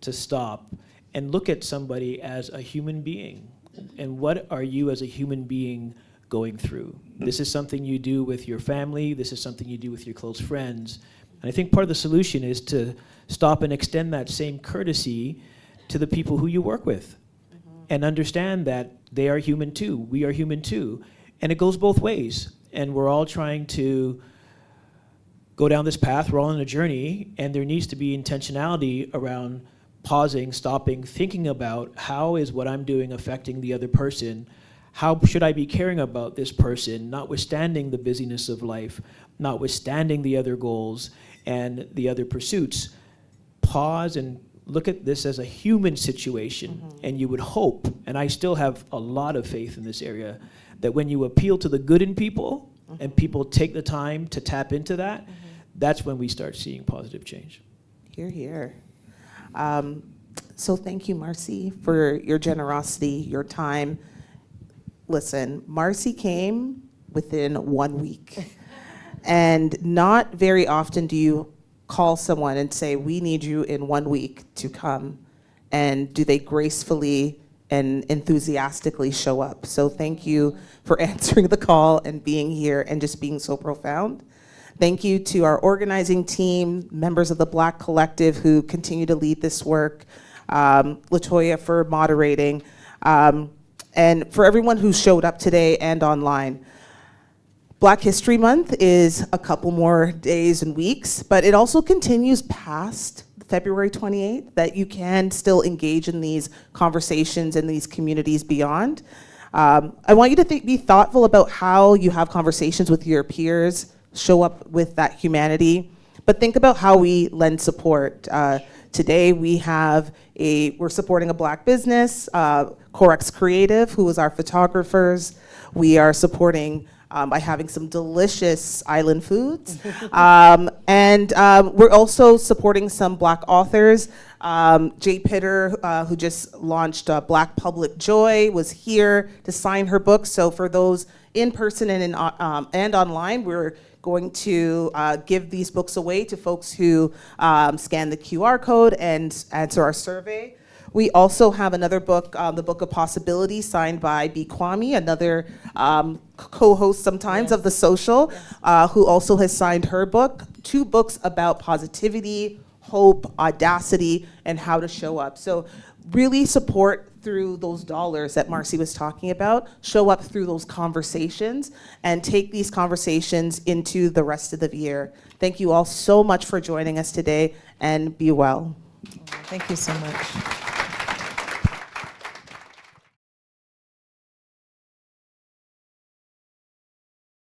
to stop and look at somebody as a human being. And what are you as a human being going through? This is something you do with your family. This is something you do with your close friends. And I think part of the solution is to stop and extend that same courtesy to the people who you work with and understand that they are human too. We are human too. And it goes both ways. And we're all trying to go down this path. We're all on a journey, and there needs to be intentionality around pausing, stopping, thinking about how is what I'm doing affecting the other person? How should I be caring about this person, notwithstanding the busyness of life, notwithstanding the other goals and the other pursuits? Pause and look at this as a human situation, and you would hope, and I still have a lot of faith in this area, that when you appeal to the good in people and people take the time to tap into that, that's when we start seeing positive change. Hear, hear. So thank you, Marci, for your generosity, your time. Listen, Marci came within 1 week. And not very often do you call someone and say, we need you in 1 week to come. And do they gracefully and enthusiastically show up? So thank you for answering the call and being here and just being so profound. Thank you to our organizing team, members of the Black Collective who continue to lead this work, Latoya for moderating, and for everyone who showed up today and online. Black History Month is a couple more days and weeks, but it also continues past February 28th, that you can still engage in these conversations in these communities beyond. I want you to be thoughtful about how you have conversations with your peers, show up with that humanity, but think about how we lend support. Today we're supporting a Black business, Corex Creative, who is our photographers. We are supporting by having some delicious island foods. And we're also supporting some Black authors. Jay Pitter, who just launched Black Public Joy, was here to sign her book. So for those in person and online, we're going to give these books away to folks who scan the QR code and answer our survey. We also have another book, the Book of Possibility, signed by B. Kwame, another co-host sometimes of The Social, who also has signed her book. 2 books about positivity, hope, audacity, and how to show up. So really support through those dollars that Marci was talking about, show up through those conversations, and take these conversations into the rest of the year. Thank you all so much for joining us today, and be well. Thank you so much.